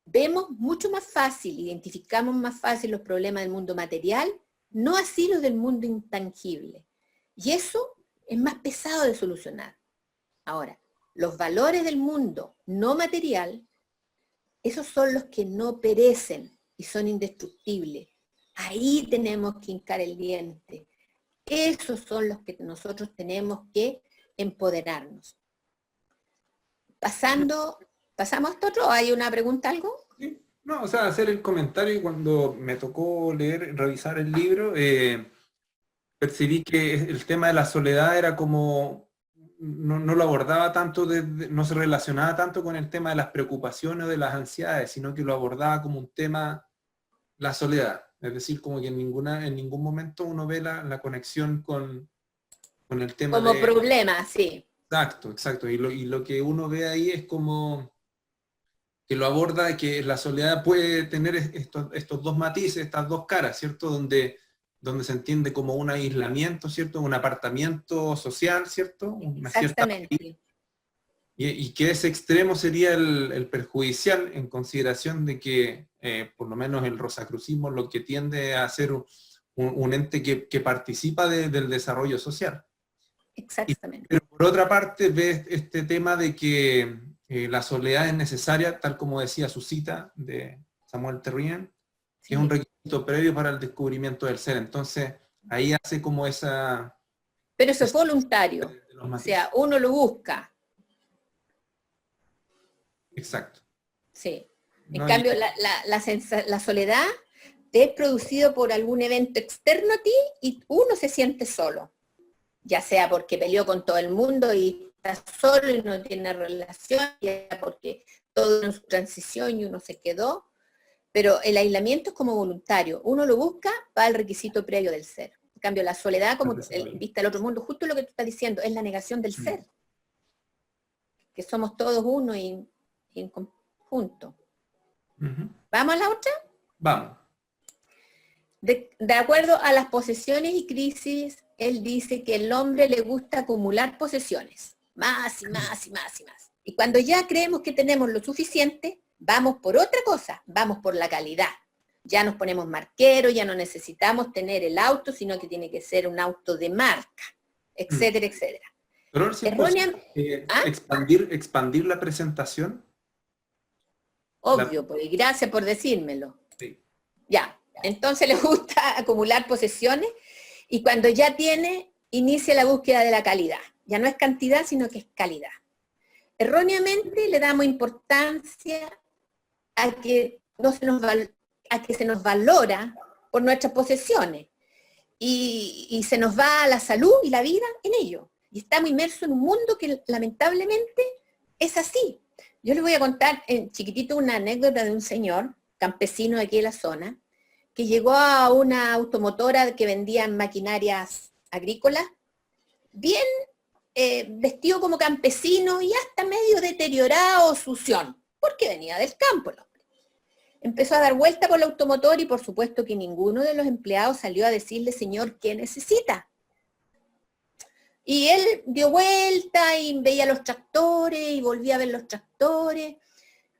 vemos mucho más fácil, identificamos más fácil los problemas del mundo material, no así los del mundo intangible. Y eso es más pesado de solucionar. Ahora, los valores del mundo no material, esos son los que no perecen y son indestructibles. Ahí tenemos que hincar el diente. Esos son los que nosotros tenemos que empoderarnos. ¿Pasamos a esto otro? ¿Hay una pregunta, algo? No, o sea, hacer el comentario, y cuando me tocó revisar el libro, percibí que el tema de la soledad era como, no lo abordaba tanto, no se relacionaba tanto con el tema de las preocupaciones o de las ansiedades, sino que lo abordaba como un tema, la soledad. Es decir, como que en ningún momento uno ve la conexión con el tema como problema, sí. Exacto. Y lo que uno ve ahí es como que lo aborda, que la soledad puede tener estos dos matices, estas dos caras, ¿cierto? Donde se entiende como un aislamiento, ¿cierto? Un apartamiento social, ¿cierto? Una Exactamente. Y que ese extremo sería el perjudicial, en consideración de que, por lo menos el rosacrucismo, lo que tiende a ser un ente que participa del desarrollo social. Exactamente. Pero por otra parte, ves este tema de que la soledad es necesaria, tal como decía su cita de Samuel Terrien, que es un requisito previo para el descubrimiento del ser. Entonces, ahí hace como esa... Pero eso es voluntario, o sea, uno lo busca. Exacto. Sí. En cambio, la soledad es producido por algún evento externo a ti y uno se siente solo. Ya sea porque peleó con todo el mundo y está solo y no tiene relación, ya sea porque todo en su transición y uno se quedó. Pero el aislamiento es como voluntario. Uno lo busca para el requisito previo del ser. En cambio, la soledad, como vista al otro mundo, justo lo que tú estás diciendo, es la negación del ser. Que somos todos uno y en conjunto. ¿Vamos a la otra? Vamos. De acuerdo a las posesiones y crisis, él dice que el hombre le gusta acumular posesiones. Más y más y más y más. Y cuando ya creemos que tenemos lo suficiente, vamos por otra cosa, vamos por la calidad. Ya nos ponemos marqueros, ya no necesitamos tener el auto, sino que tiene que ser un auto de marca, etcétera, etcétera. Pero si expandir la presentación. Obvio, pues, gracias por decírmelo. Sí. Ya, entonces le gusta acumular posesiones y cuando ya tiene, inicia la búsqueda de la calidad. Ya no es cantidad, sino que es calidad. Erróneamente le damos importancia a que se nos valora por nuestras posesiones y se nos va la salud y la vida en ello. Y estamos inmersos en un mundo que lamentablemente es así. Yo les voy a contar en chiquitito una anécdota de un señor campesino de aquí de la zona que llegó a una automotora que vendía maquinarias agrícolas bien vestido como campesino y hasta medio deteriorado, sución, porque venía del campo el hombre. Empezó a dar vuelta por el automotor y por supuesto que ninguno de los empleados salió a decirle, señor, ¿qué necesita? Y él dio vuelta y veía los tractores y volvía a ver los tractores.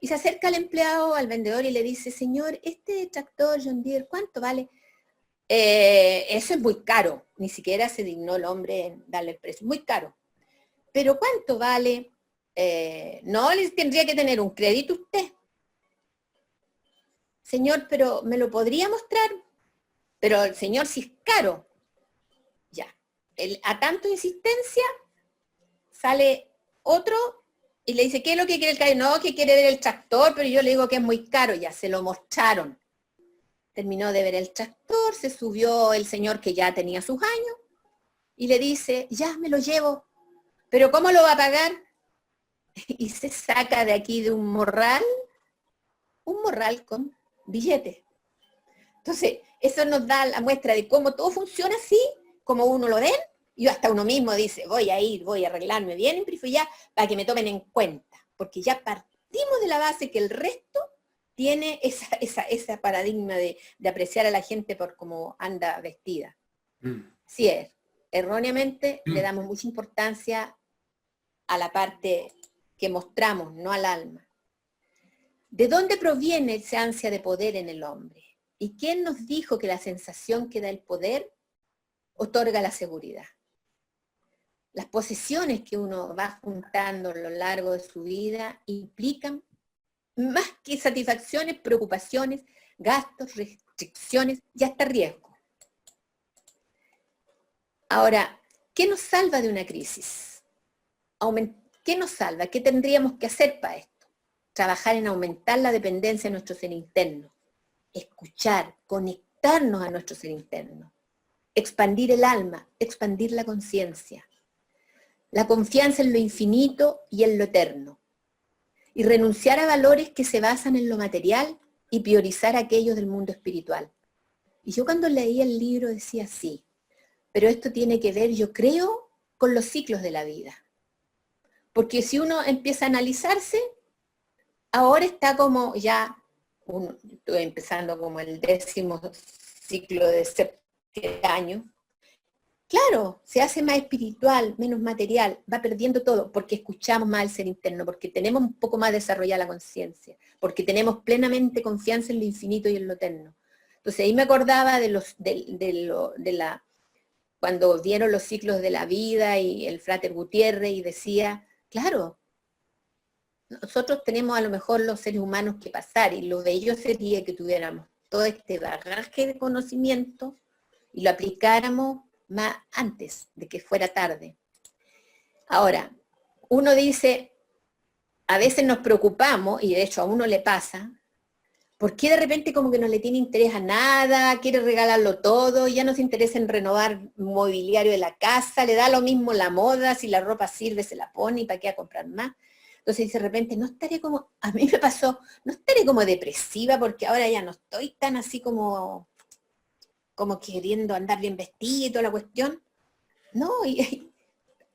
Y se acerca al empleado, al vendedor, y le dice, señor, este tractor John Deere, ¿cuánto vale? Eso es muy caro. Ni siquiera se dignó el hombre en darle el precio. Muy caro. ¿Pero cuánto vale? No, les tendría que tener un crédito usted. Señor, pero ¿me lo podría mostrar? Pero el señor, si es caro. Ya. A tanto insistencia, sale otro y le dice, ¿qué es lo que quiere el caro? No, que quiere ver el tractor, pero yo le digo que es muy caro. Ya, se lo mostraron. Terminó de ver el tractor, se subió el señor que ya tenía sus años y le dice, ya, me lo llevo. ¿Pero cómo lo va a pagar? Y se saca de aquí de un morral con billetes. Entonces, eso nos da la muestra de cómo todo funciona así, como uno lo ven, y hasta uno mismo dice, voy a arreglarme bien, ya, para que me tomen en cuenta, porque ya partimos de la base que el resto tiene esa paradigma de apreciar a la gente por cómo anda vestida. Sí es, erróneamente le damos mucha importancia a la parte que mostramos, no al alma. ¿De dónde proviene esa ansia de poder en el hombre? ¿Y quién nos dijo que la sensación que da el poder otorga la seguridad? Las posesiones que uno va juntando a lo largo de su vida implican más que satisfacciones, preocupaciones, gastos, restricciones y hasta riesgo. Ahora, ¿qué nos salva de una crisis? ¿Qué nos salva? ¿Qué tendríamos que hacer para esto? Trabajar en aumentar la dependencia de nuestro ser interno, escuchar, conectarnos a nuestro ser interno, expandir el alma, expandir la conciencia, la confianza en lo infinito y en lo eterno, y renunciar a valores que se basan en lo material y priorizar aquellos del mundo espiritual. Y yo cuando leí el libro decía, sí, pero esto tiene que ver, yo creo, con los ciclos de la vida. Porque si uno empieza a analizarse, ahora está como ya, estoy empezando como el 10º ciclo de 7 años. Claro, se hace más espiritual, menos material, va perdiendo todo, porque escuchamos más al ser interno, porque tenemos un poco más desarrollada la conciencia, porque tenemos plenamente confianza en lo infinito y en lo eterno. Entonces ahí me acordaba cuando vieron los ciclos de la vida y el Frater Gutiérrez y decía, claro, nosotros tenemos a lo mejor los seres humanos que pasar y lo bello sería que tuviéramos todo este bagaje de conocimiento y lo aplicáramos más antes de que fuera tarde. Ahora, uno dice, a veces nos preocupamos, y de hecho a uno le pasa, ¿por qué de repente como que no le tiene interés a nada, quiere regalarlo todo, ya no se interesa en renovar mobiliario de la casa, le da lo mismo la moda, si la ropa sirve se la pone y para qué a comprar más? Entonces de repente no estaré como, a mí me pasó, no estaré como depresiva porque ahora ya no estoy tan así como queriendo andar bien vestida y toda la cuestión. No, y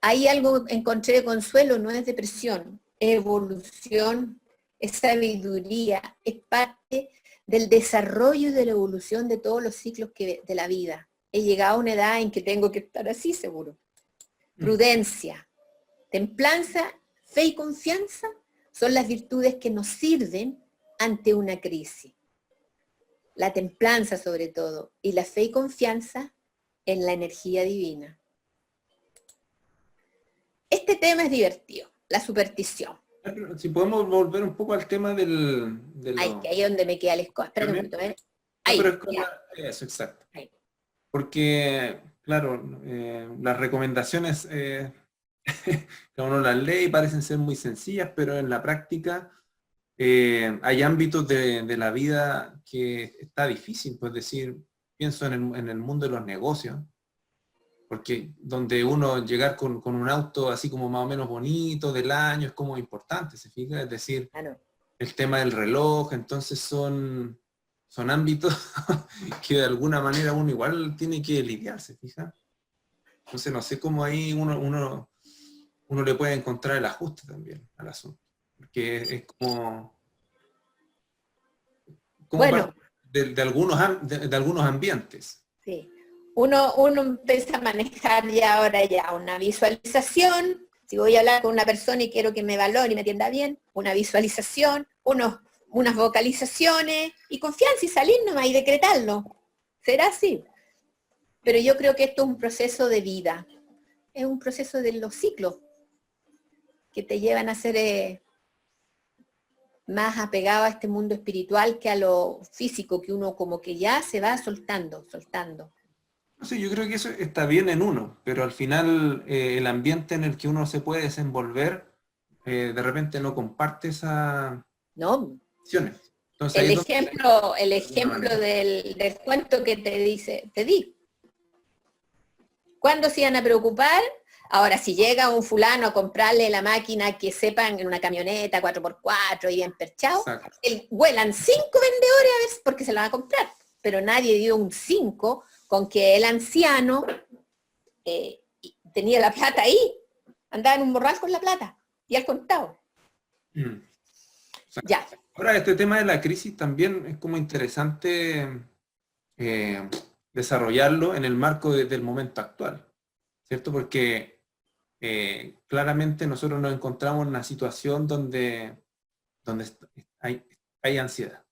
hay algo, encontré de consuelo, no es depresión, es evolución, es sabiduría, es parte del desarrollo y de la evolución de todos los ciclos de la vida. He llegado a una edad en que tengo que estar así, seguro. Prudencia, templanza, fe y confianza son las virtudes que nos sirven ante una crisis. La templanza sobre todo, y la fe y confianza en la energía divina. Este tema es divertido, la superstición. Si podemos volver un poco al tema del... Ay, que ahí es donde me queda el escoba. Espérate un momento, ¿eh? Ahí, no, pero eso, exacto. Ahí. Porque, claro, las recomendaciones, cada uno las lee y parecen ser muy sencillas, pero en la práctica hay ámbitos de la vida que está difícil, pues decir, pienso en el mundo de los negocios, porque donde uno llegar con un auto así como más o menos bonito del año es como importante, ¿se fija? Es decir, el tema del reloj, entonces son ámbitos que de alguna manera uno igual tiene que lidiar, ¿se fija? Entonces no sé cómo ahí uno uno le puede encontrar el ajuste también al asunto. Porque es como Bueno, parte de algunos ambientes. sí. Uno empieza a manejar ya ahora ya una visualización. Si voy a hablar con una persona y quiero que me valore y me atienda bien, una visualización, unas vocalizaciones y confianza y salir nomás y decretarlo. Será así. Pero yo creo que esto es un proceso de vida. Es un proceso de los ciclos que te llevan a ser más apegado a este mundo espiritual que a lo físico, que uno como que ya se va soltando. Sí, yo creo que eso está bien en uno, pero al final el ambiente en el que uno se puede desenvolver, de repente no comparte esas ¿No? acciones. Entonces, ahí es donde- El ejemplo del cuento que te di. ¿Cuándo se iban a preocupar? Ahora, si llega un fulano a comprarle la máquina que sepan en una camioneta 4x4 y bien perchado, Exacto. vuelan 5 vendedores a ver porque se la van a comprar. Pero nadie dio un 5 con que el anciano tenía la plata ahí, andaba en un morral con la plata y al contado. Mm. Exacto. Ya. Ahora, este tema de la crisis también es como interesante desarrollarlo en el marco del momento actual, ¿cierto? Porque claramente nosotros nos encontramos en una situación donde hay ansiedad.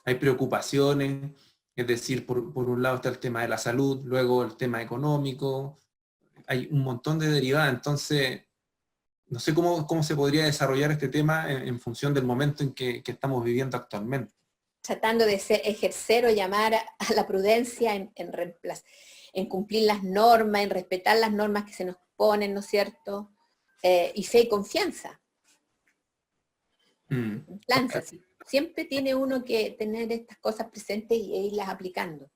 Hay preocupaciones, es decir, por un lado está el tema de la salud, luego el tema económico, hay un montón de derivadas, entonces no sé cómo se podría desarrollar este tema en función del momento en que estamos viviendo actualmente. Tratando de ejercer o llamar a la prudencia en cumplir las normas, en respetar las normas que se nos ponen, ¿no es cierto? Y fe y confianza. Lanza, sí. Siempre tiene uno que tener estas cosas presentes e irlas aplicando.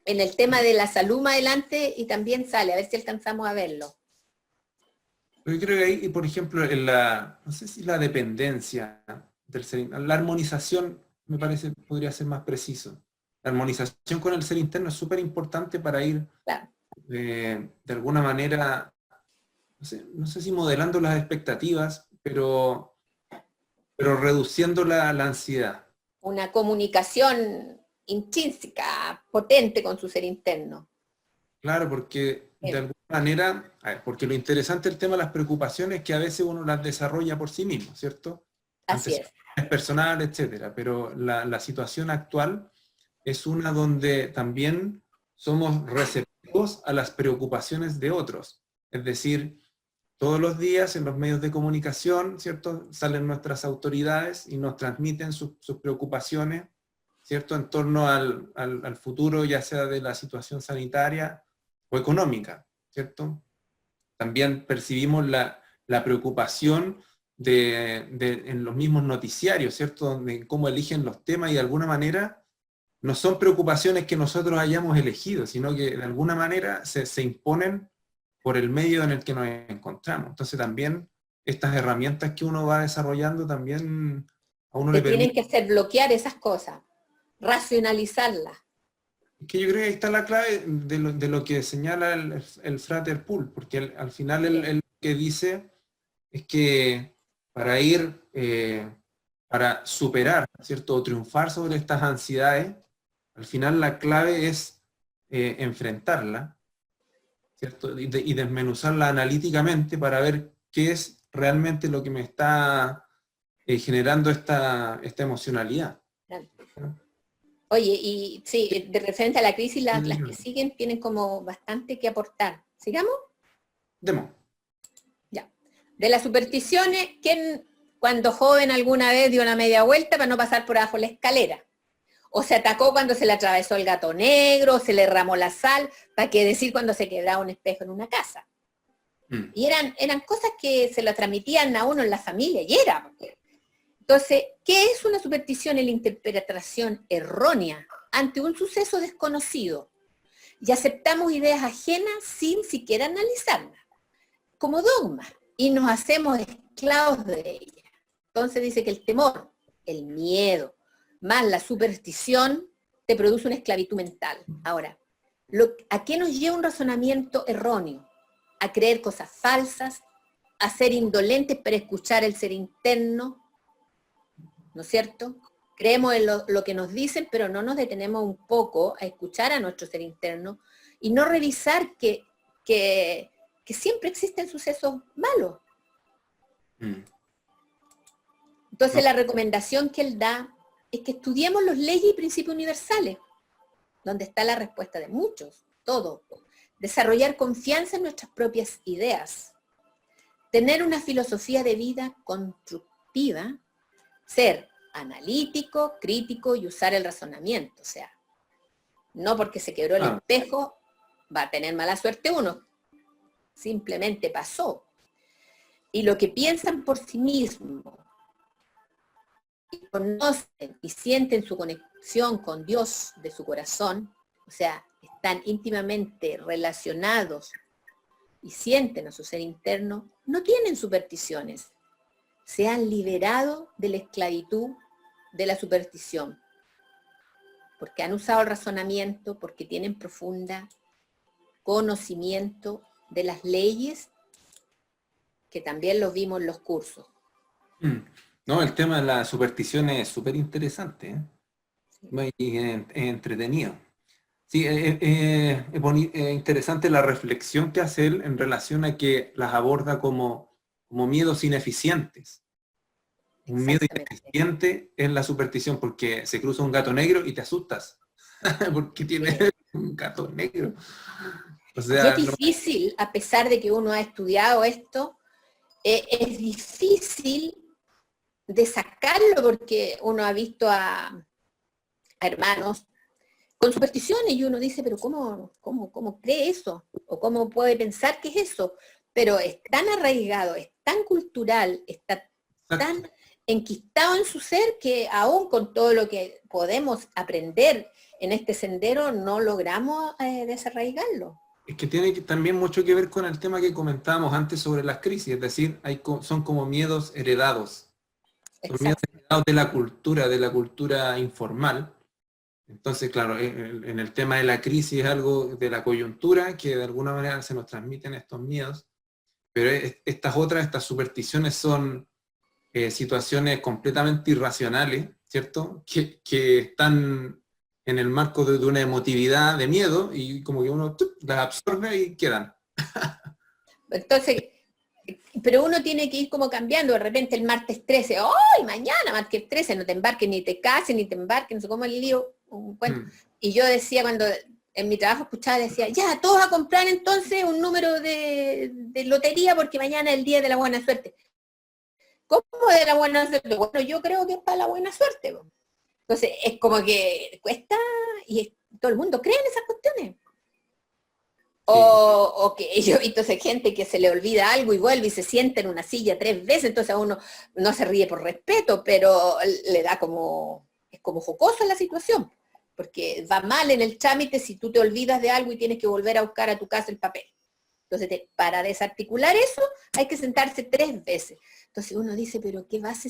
En el tema de la salud más adelante y también sale, a ver si alcanzamos a verlo. Yo creo que ahí, por ejemplo, no sé si la dependencia del ser, la armonización me parece podría ser más preciso. La armonización con el ser interno es súper importante para ir Claro. de alguna manera, no sé si modelando las expectativas, pero reduciendo la ansiedad. Una comunicación intrínseca, potente con su ser interno. Claro, porque de alguna manera, porque lo interesante del tema de las preocupaciones es que a veces uno las desarrolla por sí mismo, ¿cierto? Así es. Es personal, etcétera, pero la situación actual es una donde también somos receptivos a las preocupaciones de otros. Es decir, todos los días en los medios de comunicación, ¿cierto? Salen nuestras autoridades y nos transmiten sus preocupaciones, ¿cierto? En torno al futuro, ya sea de la situación sanitaria o económica, ¿cierto? También percibimos la preocupación en los mismos noticiarios, ¿cierto? De cómo eligen los temas y de alguna manera no son preocupaciones que nosotros hayamos elegido, sino que de alguna manera se imponen por el medio en el que nos encontramos. Entonces también estas herramientas que uno va desarrollando también a uno le tienen permite... que hacer bloquear esas cosas, racionalizarlas. Que yo creo que ahí está la clave de lo que señala el Frater Pool, porque al final él que dice es que para para superar, ¿cierto? O triunfar sobre estas ansiedades, al final la clave es enfrentarla, ¿cierto? Y desmenuzarla analíticamente para ver qué es realmente lo que me está generando esta emocionalidad. ¿No? Oye, y sí, de referente a la crisis, las que siguen tienen como bastante que aportar. ¿Sigamos? Demo. Ya. De las supersticiones, ¿quién cuando joven alguna vez dio una media vuelta para no pasar por abajo la escalera? O se atacó cuando se le atravesó el gato negro, o se le ramó la sal, para qué decir cuando se quebraba un espejo en una casa. Y eran cosas que se lo transmitían a uno en la familia, y era. Entonces, ¿qué es una superstición? Es la interpretación errónea ante un suceso desconocido. Y aceptamos ideas ajenas sin siquiera analizarlas, como dogmas, y nos hacemos esclavos de ellas. Entonces dice que el temor, el miedo, más la superstición, te produce una esclavitud mental. Ahora, ¿a qué nos lleva un razonamiento erróneo? a creer cosas falsas, a ser indolentes para escuchar el ser interno, ¿no es cierto? Creemos en lo que nos dicen, pero no nos detenemos un poco a escuchar a nuestro ser interno y no revisar que siempre existen sucesos malos. Entonces la recomendación que él da es que estudiemos las leyes y principios universales, donde está la respuesta de muchos, todo. Desarrollar confianza en nuestras propias ideas, tener una filosofía de vida constructiva, ser analítico, crítico y usar el razonamiento. O sea, no porque se quebró el espejo va a tener mala suerte uno, simplemente pasó. Y lo que piensan por sí mismos, y conocen y sienten su conexión con Dios de su corazón, o sea, están íntimamente relacionados y sienten a su ser interno, no tienen supersticiones. Se han liberado de la esclavitud de la superstición, porque han usado el razonamiento, porque tienen profunda conocimiento de las leyes, que también los vimos en los cursos. No, el tema de la superstición es súper interesante, ¿eh? Sí. Muy entretenido. Sí, es interesante la reflexión que hace él en relación a que las aborda como miedos ineficientes. Un miedo ineficiente es la superstición, porque se cruza un gato negro y te asustas, porque tiene un gato negro. O sea, y es difícil, a pesar de que uno ha estudiado esto, es difícil de sacarlo, porque uno ha visto a hermanos con supersticiones y uno dice, pero ¿cómo cree eso? ¿O cómo puede pensar que es eso? Pero es tan arraigado, es tan cultural, está tan enquistado en su ser, que aún con todo lo que podemos aprender en este sendero, no logramos desarraigarlo. Es que tiene también mucho que ver con el tema que comentábamos antes sobre las crisis, es decir, son como miedos heredados. Son miedos heredados de la cultura informal. Entonces, claro, en el tema de la crisis es algo de la coyuntura que de alguna manera se nos transmiten estos miedos, pero estas supersticiones son situaciones completamente irracionales, ¿cierto? Que están en el marco de una emotividad de miedo y como que uno las absorbe y quedan. Entonces, pero uno tiene que ir como cambiando. De repente el martes 13, ¡ay, mañana martes 13! No te embarques, ni te cases, ni te embarques, no sé cómo el lío. Y yo decía, cuando en mi trabajo escuchaba, decía, ya, todos a comprar entonces un número de lotería porque mañana es el día de la buena suerte. ¿Cómo de la buena suerte? Bueno, yo creo que es para la buena suerte. Entonces, es como que cuesta, y todo el mundo cree en esas cuestiones. O que yo he visto gente que se le olvida algo y vuelve y se sienta en una silla 3 veces, entonces a uno no se ríe por respeto, pero le da es como jocosa la situación, porque va mal en el trámite si tú te olvidas de algo y tienes que volver a buscar a tu casa el papel. Entonces, para desarticular eso, hay que sentarse 3 veces. Entonces uno dice, pero ¿qué base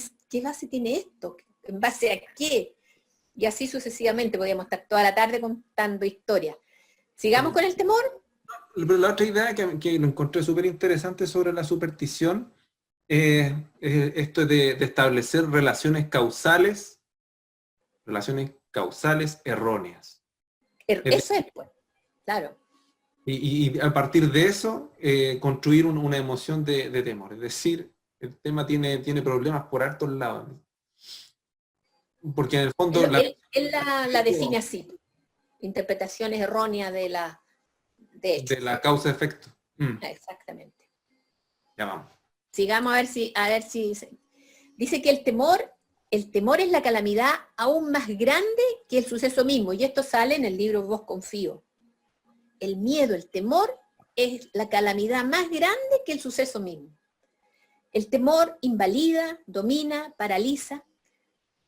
tiene esto? ¿En base a qué? Y así sucesivamente, podríamos estar toda la tarde contando historias. ¿Sigamos con el temor? Pero la otra idea que lo encontré súper interesante sobre la superstición es esto de establecer relaciones causales erróneas. Eso es, pues, claro. Y a partir de eso, construir una emoción de temor. Es decir, el tema tiene problemas por hartos lados. Porque en el fondo... Él la define así. Interpretaciones erróneas de la causa-efecto. Exactamente. Ya vamos. Sigamos a ver si dice que el temor es la calamidad aún más grande que el suceso mismo, y esto sale en el libro Vos Confío. El miedo, el temor es la calamidad más grande que el suceso mismo. El temor invalida, domina, paraliza,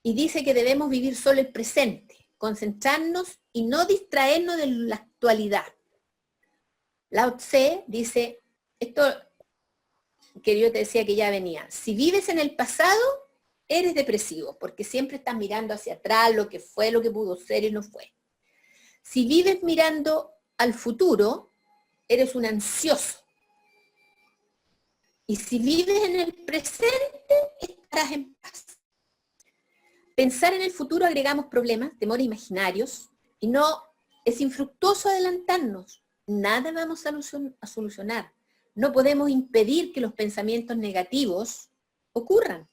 y dice que debemos vivir solo el presente, concentrarnos y no distraernos de la actualidad. Lao Tse dice, esto que yo te decía que ya venía, si vives en el pasado, eres depresivo, porque siempre estás mirando hacia atrás lo que fue, lo que pudo ser y no fue. Si vives mirando al futuro, eres un ansioso, Y si vives en el presente, estarás en paz. Pensar en el futuro agregamos problemas, temores imaginarios, y no es infructuoso adelantarnos. Nada vamos a solucionar. No podemos impedir que los pensamientos negativos ocurran.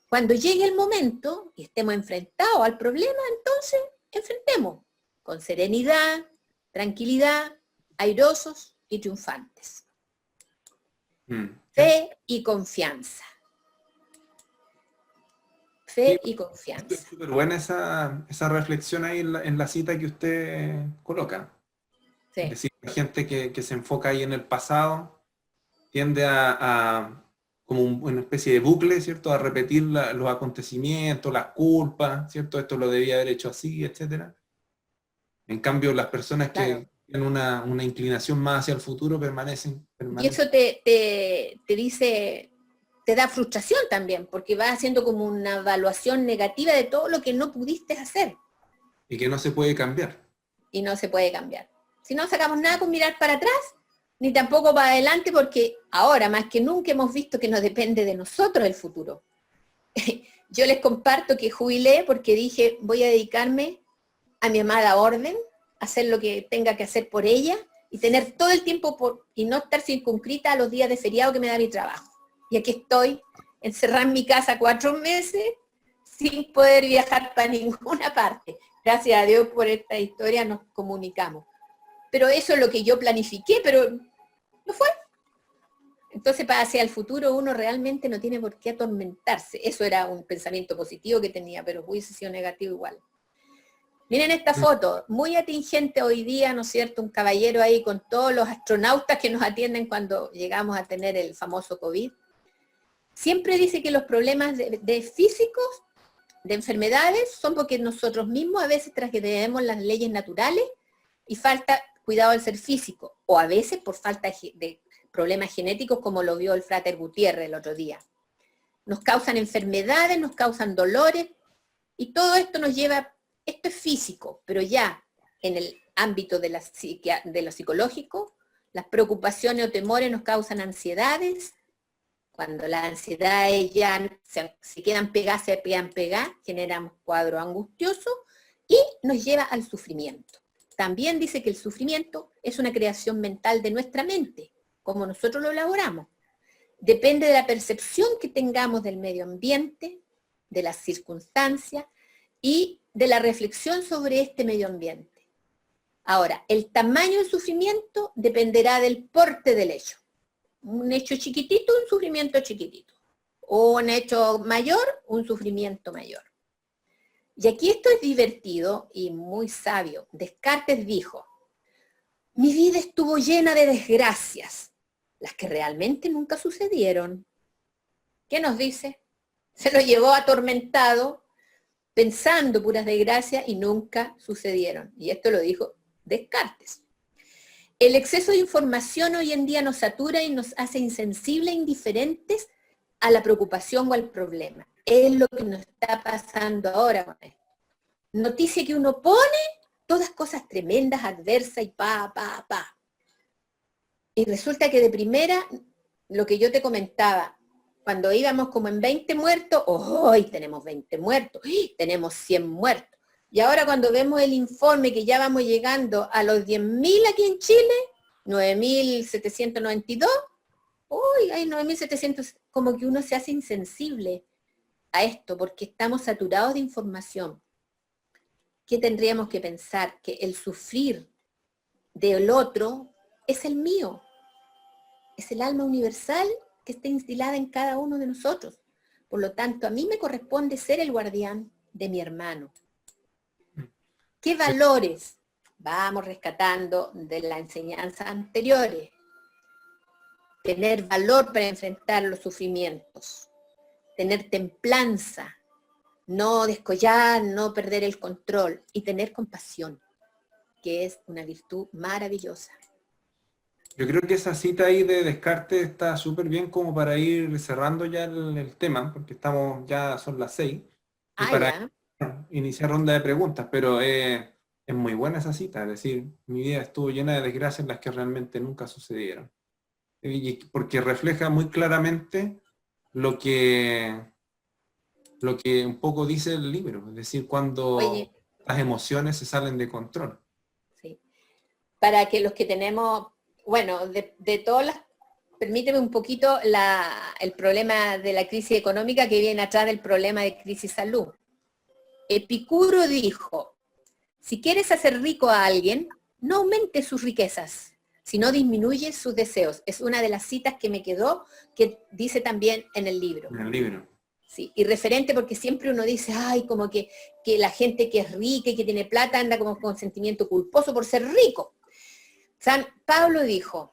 Cuando llegue el momento y estemos enfrentados al problema, entonces enfrentemos con serenidad, tranquilidad, airosos y triunfantes. Fe y confianza. Fe y confianza. Es súper buena esa reflexión ahí en la cita que usted coloca. Sí. Es decir, la gente que se enfoca ahí en el pasado tiende a como una especie de bucle, ¿cierto? A repetir los acontecimientos, las culpas, ¿cierto? Esto lo debía haber hecho así, etcétera. En cambio, las personas que tienen una inclinación más hacia el futuro permanecen. Y eso te dice, te da frustración también, porque vas haciendo como una evaluación negativa de todo lo que no pudiste hacer. Y que no se puede cambiar. Y no se puede cambiar. Si no sacamos nada con mirar para atrás, ni tampoco para adelante, porque ahora más que nunca hemos visto que no depende de nosotros el futuro. Yo les comparto que jubilé porque dije, voy a dedicarme a mi amada orden, hacer lo que tenga que hacer por ella y tener todo el tiempo y no estar circunscrita a los días de feriado que me da mi trabajo. Y aquí estoy, encerrada en mi casa 4 meses, sin poder viajar para ninguna parte. Gracias a Dios por esta historia nos comunicamos. Pero eso es lo que yo planifiqué, pero no fue. Entonces, para hacia el futuro uno realmente no tiene por qué atormentarse. Eso era un pensamiento positivo que tenía, pero hubiese sido negativo igual. Miren esta foto, muy atingente hoy día, ¿no es cierto? Un caballero ahí con todos los astronautas que nos atienden cuando llegamos a tener el famoso COVID. Siempre dice que los problemas de físicos, de enfermedades, son porque nosotros mismos a veces transgredimos las leyes naturales y falta cuidado del ser físico, o a veces por falta de problemas genéticos, como lo vio el Frater Gutiérrez el otro día. Nos causan enfermedades, nos causan dolores, y todo esto nos lleva, esto es físico, pero ya en el ámbito de lo psicológico, las preocupaciones o temores nos causan ansiedades. Cuando las ansiedades ya se quedan pegadas, generamos cuadros angustiosos y nos lleva al sufrimiento. También dice que el sufrimiento es una creación mental de nuestra mente, como nosotros lo elaboramos. Depende de la percepción que tengamos del medio ambiente, de las circunstancias y de la reflexión sobre este medio ambiente. Ahora, el tamaño del sufrimiento dependerá del porte del hecho. Un hecho chiquitito, un sufrimiento chiquitito. O un hecho mayor, un sufrimiento mayor. Y aquí esto es divertido y muy sabio. Descartes dijo, mi vida estuvo llena de desgracias, las que realmente nunca sucedieron. ¿Qué nos dice? Se lo llevó atormentado, pensando puras desgracias y nunca sucedieron. Y esto lo dijo Descartes. El exceso de información hoy en día nos satura y nos hace insensibles e indiferentes a la preocupación o al problema. Es lo que nos está pasando ahora con esto. Noticia que uno pone, todas cosas tremendas, adversas y pa. Y resulta que de primera, lo que yo te comentaba, cuando íbamos como en 20 muertos, hoy tenemos 20 muertos, tenemos 100 muertos. Y ahora cuando vemos el informe que ya vamos llegando a los 10.000 aquí en Chile, 9.792, uy, hay 9.700, como que uno se hace insensible a esto, porque estamos saturados de información. ¿Qué tendríamos que pensar? Que el sufrir del otro es el mío, es el alma universal que está instilada en cada uno de nosotros. Por lo tanto, a mí me corresponde ser el guardián de mi hermano. ¿Qué valores vamos rescatando de las enseñanzas anteriores? Tener valor para enfrentar los sufrimientos, tener templanza, no descollar, no perder el control y tener compasión, que es una virtud maravillosa. Yo creo que esa cita ahí de Descartes está súper bien como para ir cerrando ya el tema, porque ya son las 6, y para iniciar ronda de preguntas, pero es muy buena esa cita, es decir, mi vida estuvo llena de desgracias las que realmente nunca sucedieron. porque refleja muy claramente lo que un poco dice el libro, es decir, cuando Oye, las emociones se salen de control. sí. Para que los que tenemos, bueno, de todas las, permíteme un poquito el problema de la crisis económica que viene atrás del problema de crisis salud. Epicuro dijo, si quieres hacer rico a alguien, no aumentes sus riquezas, sino disminuye sus deseos. Es una de las citas que me quedó, que dice también en el libro. En el libro. Sí, y referente porque siempre uno dice, ay, como que la gente que es rica y que tiene plata anda como con sentimiento culposo por ser rico. San Pablo dijo,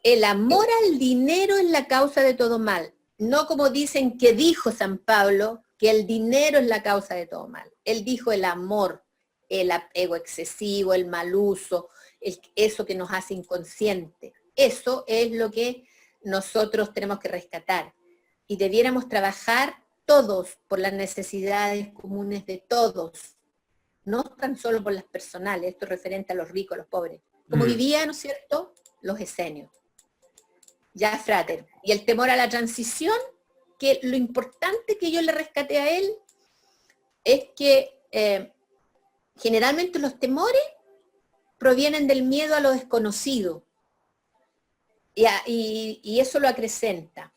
el amor al dinero es la causa de todo mal. No como dicen que dijo San Pablo, que el dinero es la causa de todo mal. Él dijo el amor, el apego excesivo, el mal uso, eso que nos hace inconsciente. Eso es lo que nosotros tenemos que rescatar. Y debiéramos trabajar todos por las necesidades comunes de todos, no tan solo por las personales, esto es referente a los ricos, a los pobres. Como vivían, ¿no es cierto?, los esenios. Ya, Frater. Y el temor a la transición, que lo importante que yo le rescaté a él es que generalmente los temores provienen del miedo a lo desconocido. Y eso lo acrecenta.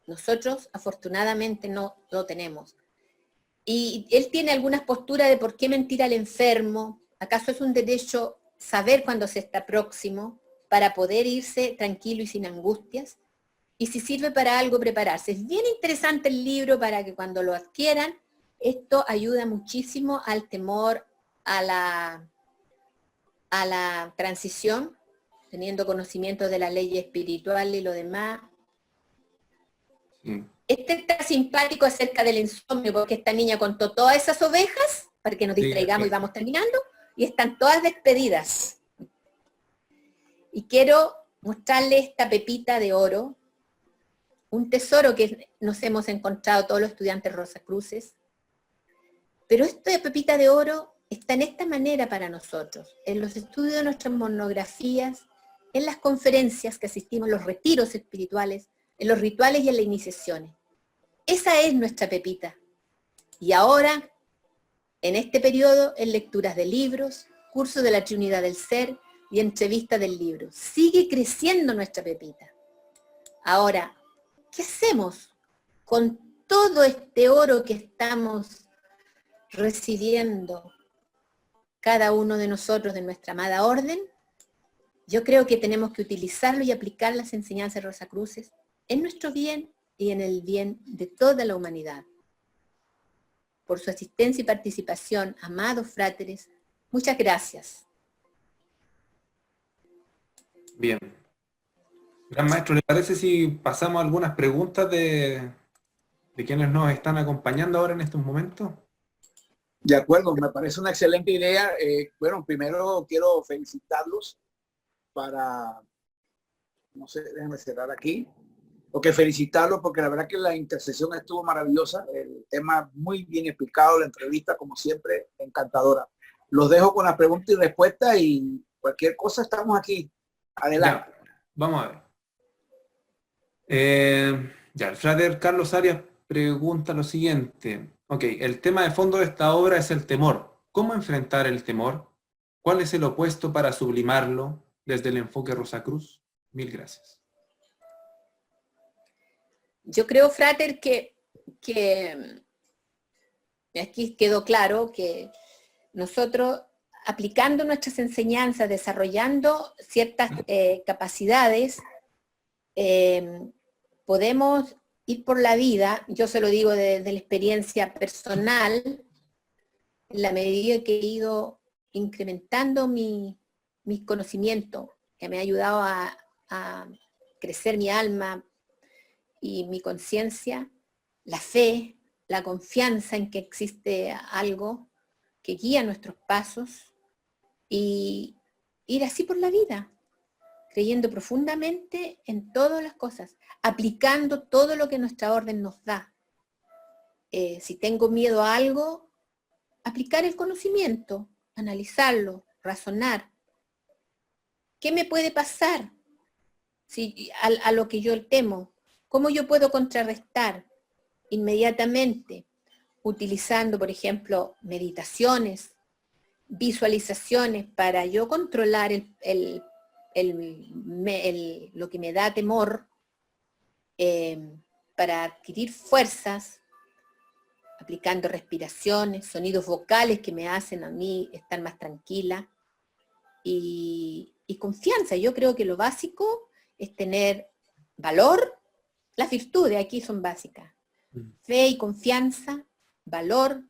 Nosotros, afortunadamente, no lo tenemos. Y él tiene algunas posturas de por qué mentir al enfermo. ¿Acaso es un derecho saber cuándo se está próximo para poder irse tranquilo y sin angustias? Y si sirve para algo, prepararse. Es bien interesante el libro para que cuando lo adquieran, esto ayuda muchísimo al temor a la transición, teniendo conocimiento de la ley espiritual y lo demás. Sí. Este está simpático acerca del insomnio, porque esta niña contó todas esas ovejas, para que nos distraigamos y vamos terminando, y están todas despedidas. Y quiero mostrarle esta pepita de oro, un tesoro que nos hemos encontrado todos los estudiantes Rosacruces, pero esta pepita de oro está en esta manera para nosotros, en los estudios de nuestras monografías, en las conferencias que asistimos, los retiros espirituales, en los rituales y en las iniciaciones. Esa es nuestra pepita. Y ahora, en este periodo, en lecturas de libros, cursos de la Trinidad del Ser y entrevistas del libro. Sigue creciendo nuestra pepita. Ahora, ¿qué hacemos con todo este oro que estamos recibiendo cada uno de nosotros de nuestra amada orden? Yo creo que tenemos que utilizarlo y aplicar las enseñanzas de Rosacruces en nuestro bien y en el bien de toda la humanidad. Por su asistencia y participación, amados fráteres, muchas gracias. Bien. Gran maestro, ¿le parece si pasamos a algunas preguntas de quienes nos están acompañando ahora en estos momentos? De acuerdo, me parece una excelente idea. Bueno, primero quiero felicitarlos para, no sé, déjenme cerrar aquí. Porque felicitarlos porque la verdad que la intersección estuvo maravillosa, el tema muy bien explicado, la entrevista como siempre encantadora. Los dejo con las preguntas y respuestas y cualquier cosa estamos aquí. Adelante. Ya, vamos a ver. Ya, el frater Carlos Arias pregunta lo siguiente. Ok, el tema de fondo de esta obra es el temor. ¿Cómo enfrentar el temor? ¿Cuál es el opuesto para sublimarlo desde el enfoque Rosacruz? Mil gracias. Yo creo, Frater, que aquí quedó claro que nosotros, aplicando nuestras enseñanzas, desarrollando ciertas capacidades, podemos ir por la vida. Yo se lo digo desde la experiencia personal, en la medida que he ido incrementando mis conocimientos, que me ha ayudado a crecer mi alma y mi conciencia, la fe, la confianza en que existe algo que guía nuestros pasos y ir así por la vida, creyendo profundamente en todas las cosas, aplicando todo lo que nuestra orden nos da. Si tengo miedo a algo, aplicar el conocimiento, analizarlo, razonar. ¿Qué me puede pasar a lo que yo temo, ¿cómo yo puedo contrarrestar inmediatamente utilizando, por ejemplo, meditaciones, visualizaciones para yo controlar lo que me da temor, para adquirir fuerzas, aplicando respiraciones, sonidos vocales que me hacen a mí estar más tranquila y confianza. Yo creo que lo básico es tener valor. Las virtudes aquí son básicas: fe y confianza, valor,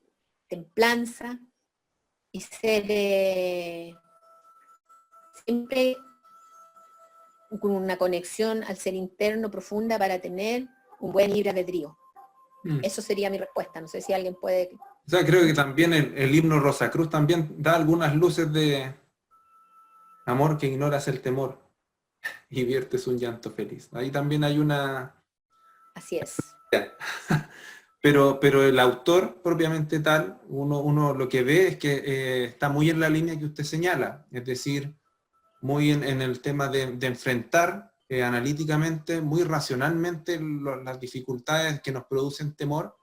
templanza, y ser siempre con una conexión al ser interno profunda para tener un buen libre albedrío. Eso sería mi respuesta. No sé si alguien puede... O sea, creo que también el himno Rosacruz también da algunas luces de amor que ignoras el temor y viertes un llanto feliz. Ahí también hay una... Así es. Pero el autor propiamente tal, uno lo que ve es que está muy en la línea que usted señala, es decir, muy en el tema de enfrentar analíticamente, muy racionalmente las dificultades que nos producen temor,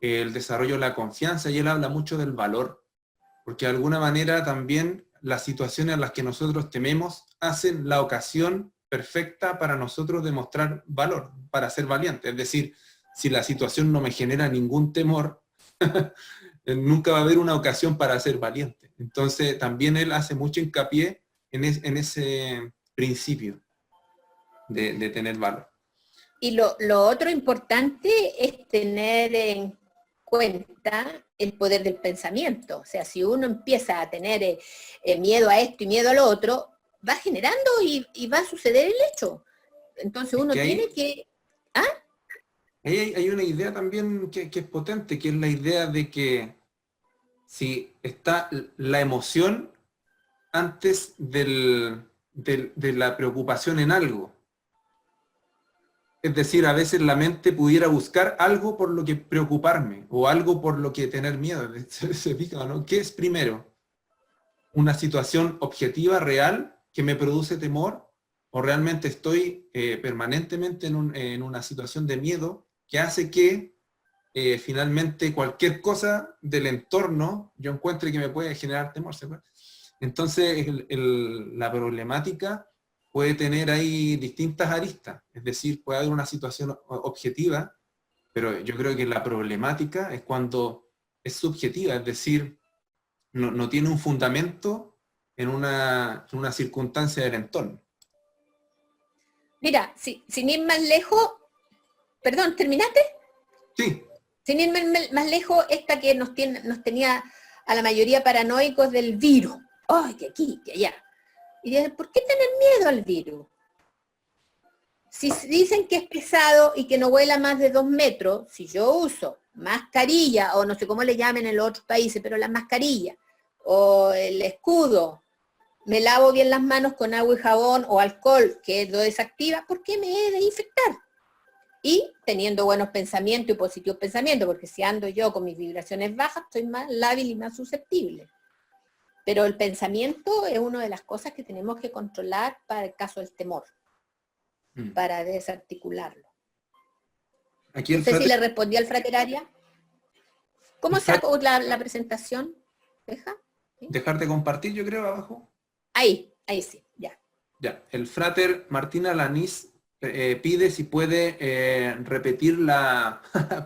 el desarrollo de la confianza, y él habla mucho del valor, porque de alguna manera también las situaciones a las que nosotros tememos hacen la ocasión perfecta para nosotros demostrar valor, para ser valientes. Es decir, si la situación no me genera ningún temor, nunca va a haber una ocasión para ser valiente. Entonces también él hace mucho hincapié en ese principio de tener valor. Y lo otro importante es tener en cuenta el poder del pensamiento. O sea, si uno empieza a tener miedo a esto y miedo a lo otro, va generando y va a suceder el hecho. Entonces uno tiene que... ¿Ah? Hay una idea también que es potente, que es la idea de que si está la emoción antes de la preocupación en algo. Es decir, a veces la mente pudiera buscar algo por lo que preocuparme o algo por lo que tener miedo. ¿Se fija, no? ¿Qué es primero? ¿Una situación objetiva, real, que me produce temor? ¿O realmente estoy permanentemente en una situación de miedo que hace que finalmente cualquier cosa del entorno yo encuentre que me puede generar temor? ¿Se puede? Entonces, la problemática puede tener ahí distintas aristas, es decir, puede haber una situación objetiva, pero yo creo que la problemática es cuando es subjetiva, es decir, no tiene un fundamento en una circunstancia del entorno. Mira, sin ir más lejos, perdón, ¿terminaste? Sí. Sin ir más lejos, esta que nos tenía a la mayoría paranoicos del virus. ¡Ay, que aquí, que allá! Y dicen, ¿por qué tener miedo al virus? Si dicen que es pesado y que no vuela más de 2 metros, si yo uso mascarilla, o no sé cómo le llamen en los otros países, pero la mascarilla, o el escudo, me lavo bien las manos con agua y jabón o alcohol, que lo desactiva, ¿por qué me he de infectar? Y teniendo buenos pensamientos y positivos pensamientos, porque si ando yo con mis vibraciones bajas, estoy más lábil y más susceptible. Pero el pensamiento es una de las cosas que tenemos que controlar para el caso del temor, para desarticularlo. Aquí no sé si le respondí al frateraria. ¿Cómo saco la presentación? ¿Deja? ¿Sí? Dejar de compartir, yo creo, abajo. Ahí sí, ya. Ya, el frater Martín Alanís pide si puede repetir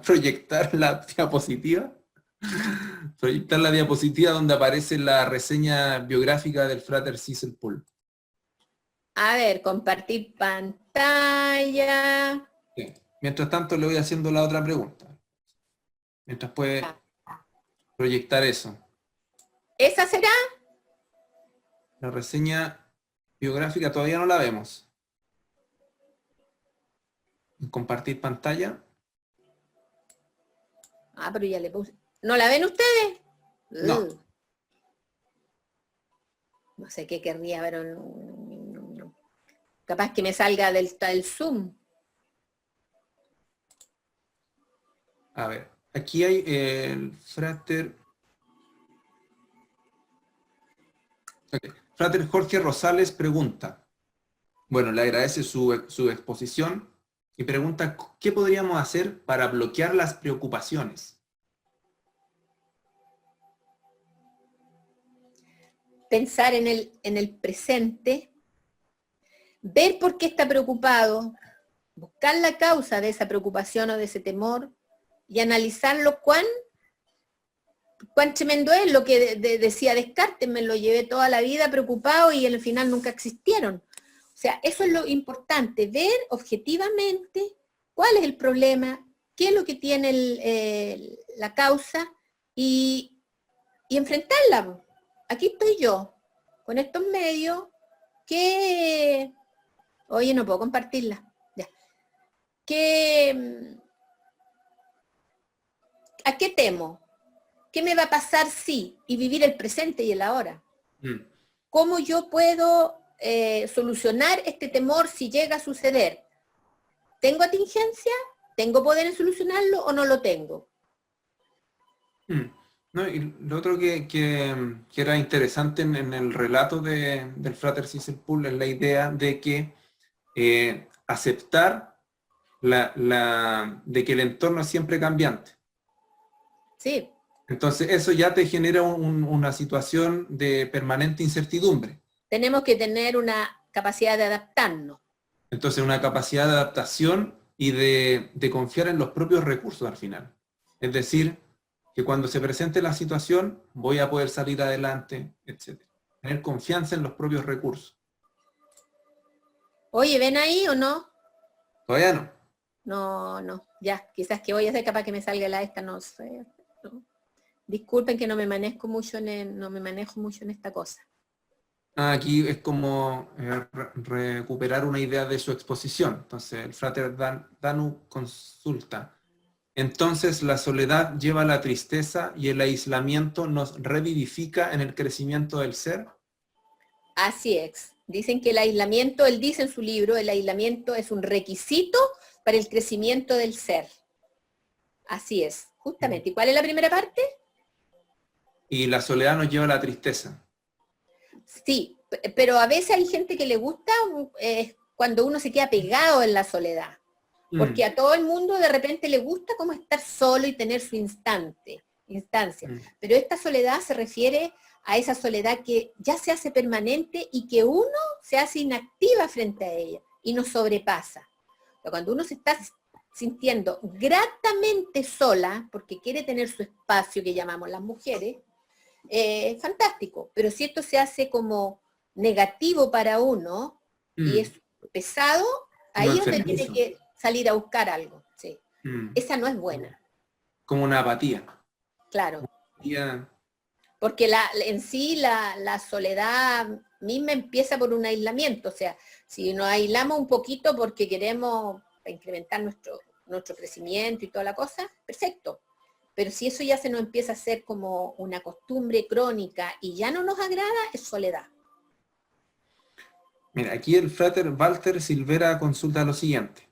proyectar la diapositiva. Proyectar la diapositiva donde aparece la reseña biográfica del frater Cecil Poole. A ver, compartir pantalla. Sí. Mientras tanto le voy haciendo la otra pregunta. Mientras puede proyectar eso. ¿Esa será? La reseña biográfica todavía no la vemos. Compartir pantalla. Ah, pero ya le puse. ¿No la ven ustedes? No. No sé qué querría, pero no. Capaz que me salga del Zoom. A ver, aquí hay el frater. Okay. Frater Jorge Rosales pregunta: Bueno, le agradece su exposición y pregunta, ¿qué podríamos hacer para bloquear las preocupaciones? Pensar en el presente, ver por qué está preocupado, buscar la causa de esa preocupación o de ese temor y analizarlo cuán tremendo es lo que decía Descartes, me lo llevé toda la vida preocupado y al final nunca existieron. O sea, eso es lo importante, ver objetivamente cuál es el problema, qué es lo que tiene la causa y enfrentarla. Aquí estoy yo, con estos medios, que... Oye, no puedo compartirla. Ya. ¿A qué temo? ¿Qué me va a pasar si? Y vivir el presente y el ahora. ¿Cómo yo puedo solucionar este temor si llega a suceder? ¿Tengo atingencia? ¿Tengo poder en solucionarlo o no lo tengo? No, y lo otro que era interesante en el relato del Frater Ciselpool es la idea de que aceptar de que el entorno es siempre cambiante. Sí. Entonces eso ya te genera una situación de permanente incertidumbre. Tenemos que tener una capacidad de adaptarnos. Entonces una capacidad de adaptación y de confiar en los propios recursos al final. Es decir, que cuando se presente la situación voy a poder salir adelante, etc. Tener confianza en los propios recursos. Oye, ¿ven ahí o no? Todavía no. No, ya, quizás que voy a hacer capaz que me salga la esta, no sé. No. Disculpen que no me manejo mucho en esta cosa. Aquí es como recuperar una idea de su exposición. Entonces, el Frater Danu consulta. Entonces, la soledad lleva a la tristeza y el aislamiento nos revivifica en el crecimiento del ser. Así es. Dicen que el aislamiento, él dice en su libro, el aislamiento es un requisito para el crecimiento del ser. Así es, justamente. ¿Y cuál es la primera parte? Y la soledad nos lleva a la tristeza. Sí, pero a veces hay gente que le gusta cuando uno se queda pegado en la soledad. Porque a todo el mundo de repente le gusta como estar solo y tener su instancia. Pero esta soledad se refiere a esa soledad que ya se hace permanente y que uno se hace inactiva frente a ella y nos sobrepasa. Pero cuando uno se está sintiendo gratamente sola, porque quiere tener su espacio que llamamos las mujeres, fantástico. Pero si esto se hace como negativo para uno y es pesado, ahí es donde tiene que salir a buscar algo. Sí. Esa no es buena. Como una apatía. Claro. Apatía. Porque en sí la soledad misma empieza por un aislamiento. O sea, si nos aislamos un poquito porque queremos incrementar nuestro crecimiento y toda la cosa, perfecto. Pero si eso ya se nos empieza a hacer como una costumbre crónica y ya no nos agrada, es soledad. Mira, aquí el Frater Walter Silvera consulta lo siguiente.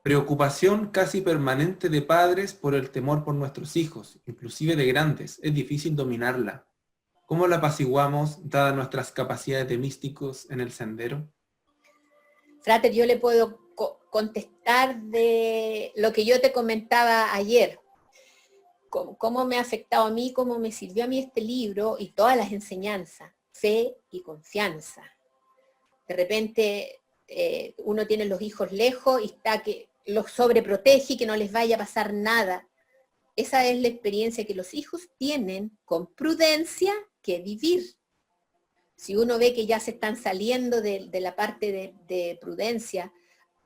Preocupación casi permanente de padres por el temor por nuestros hijos, inclusive de grandes. Es difícil dominarla. ¿Cómo la apaciguamos, dadas nuestras capacidades de místicos en el sendero? Frater, yo le puedo contestar de lo que yo te comentaba ayer. Cómo me ha afectado a mí, cómo me sirvió a mí este libro y todas las enseñanzas, fe y confianza. De repente uno tiene los hijos lejos y está que los sobreprotege y que no les vaya a pasar nada. Esa es la experiencia que los hijos tienen con prudencia que vivir. Si uno ve que ya se están saliendo de la parte de prudencia,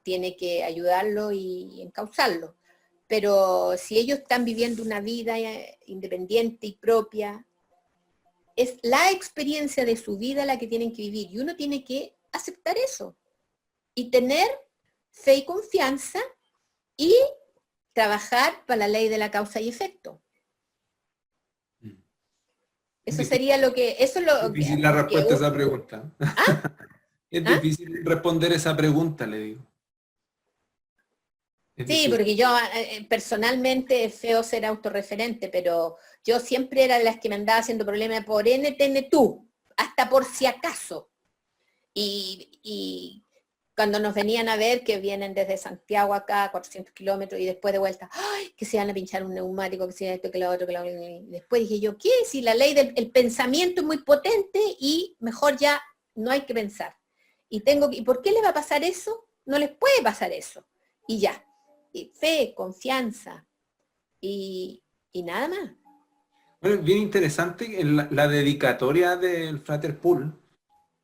tiene que ayudarlo y encauzarlo. Pero si ellos están viviendo una vida independiente y propia, es la experiencia de su vida la que tienen que vivir. Y uno tiene que aceptar eso. Y tener fe y confianza y trabajar para la ley de la causa y efecto. Eso sería lo que... Eso es lo es difícil la respuesta a esa pregunta. ¿Ah? Es difícil responder esa pregunta, le digo. Sí, porque yo personalmente es feo ser autorreferente, pero yo siempre era de las que me andaba haciendo problemas por NTN tú, hasta por si acaso. y cuando nos venían a ver, que vienen desde Santiago acá, 400 kilómetros, y después de vuelta, ¡ay! Que se van a pinchar un neumático, que sea esto, que lo otro, que lo otro. Y después dije yo, ¿qué? Si la ley del pensamiento es muy potente y mejor ya no hay que pensar. ¿Y por qué le va a pasar eso? No les puede pasar eso. Y ya. Y fe, confianza, y nada más. Bueno, bien interesante la dedicatoria del Frater Pool,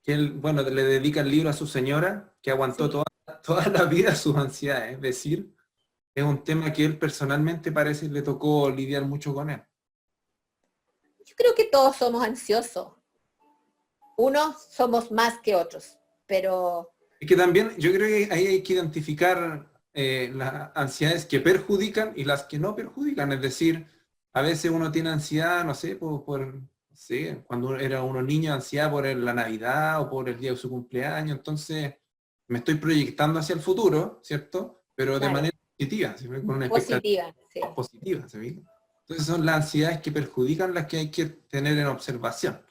que él, bueno, le dedica el libro a su señora, que aguantó Sí. toda la vida sus ansiedades. Es decir, es un tema que él personalmente parece le tocó lidiar mucho con él. Yo creo que todos somos ansiosos. Unos somos más que otros, pero Y que también yo creo que ahí hay que identificar las ansiedades que perjudican y las que no perjudican. Es decir, a veces uno tiene ansiedad, no sé, no sé, cuando era uno niño, ansiedad por la Navidad o por el día de su cumpleaños. Entonces, me estoy proyectando hacia el futuro, ¿cierto? Pero de claro, manera positiva, ¿sí? Con una expectativa positiva, sí. positiva. ¿Sí? Entonces son las ansiedades que perjudican las que hay que tener en observación.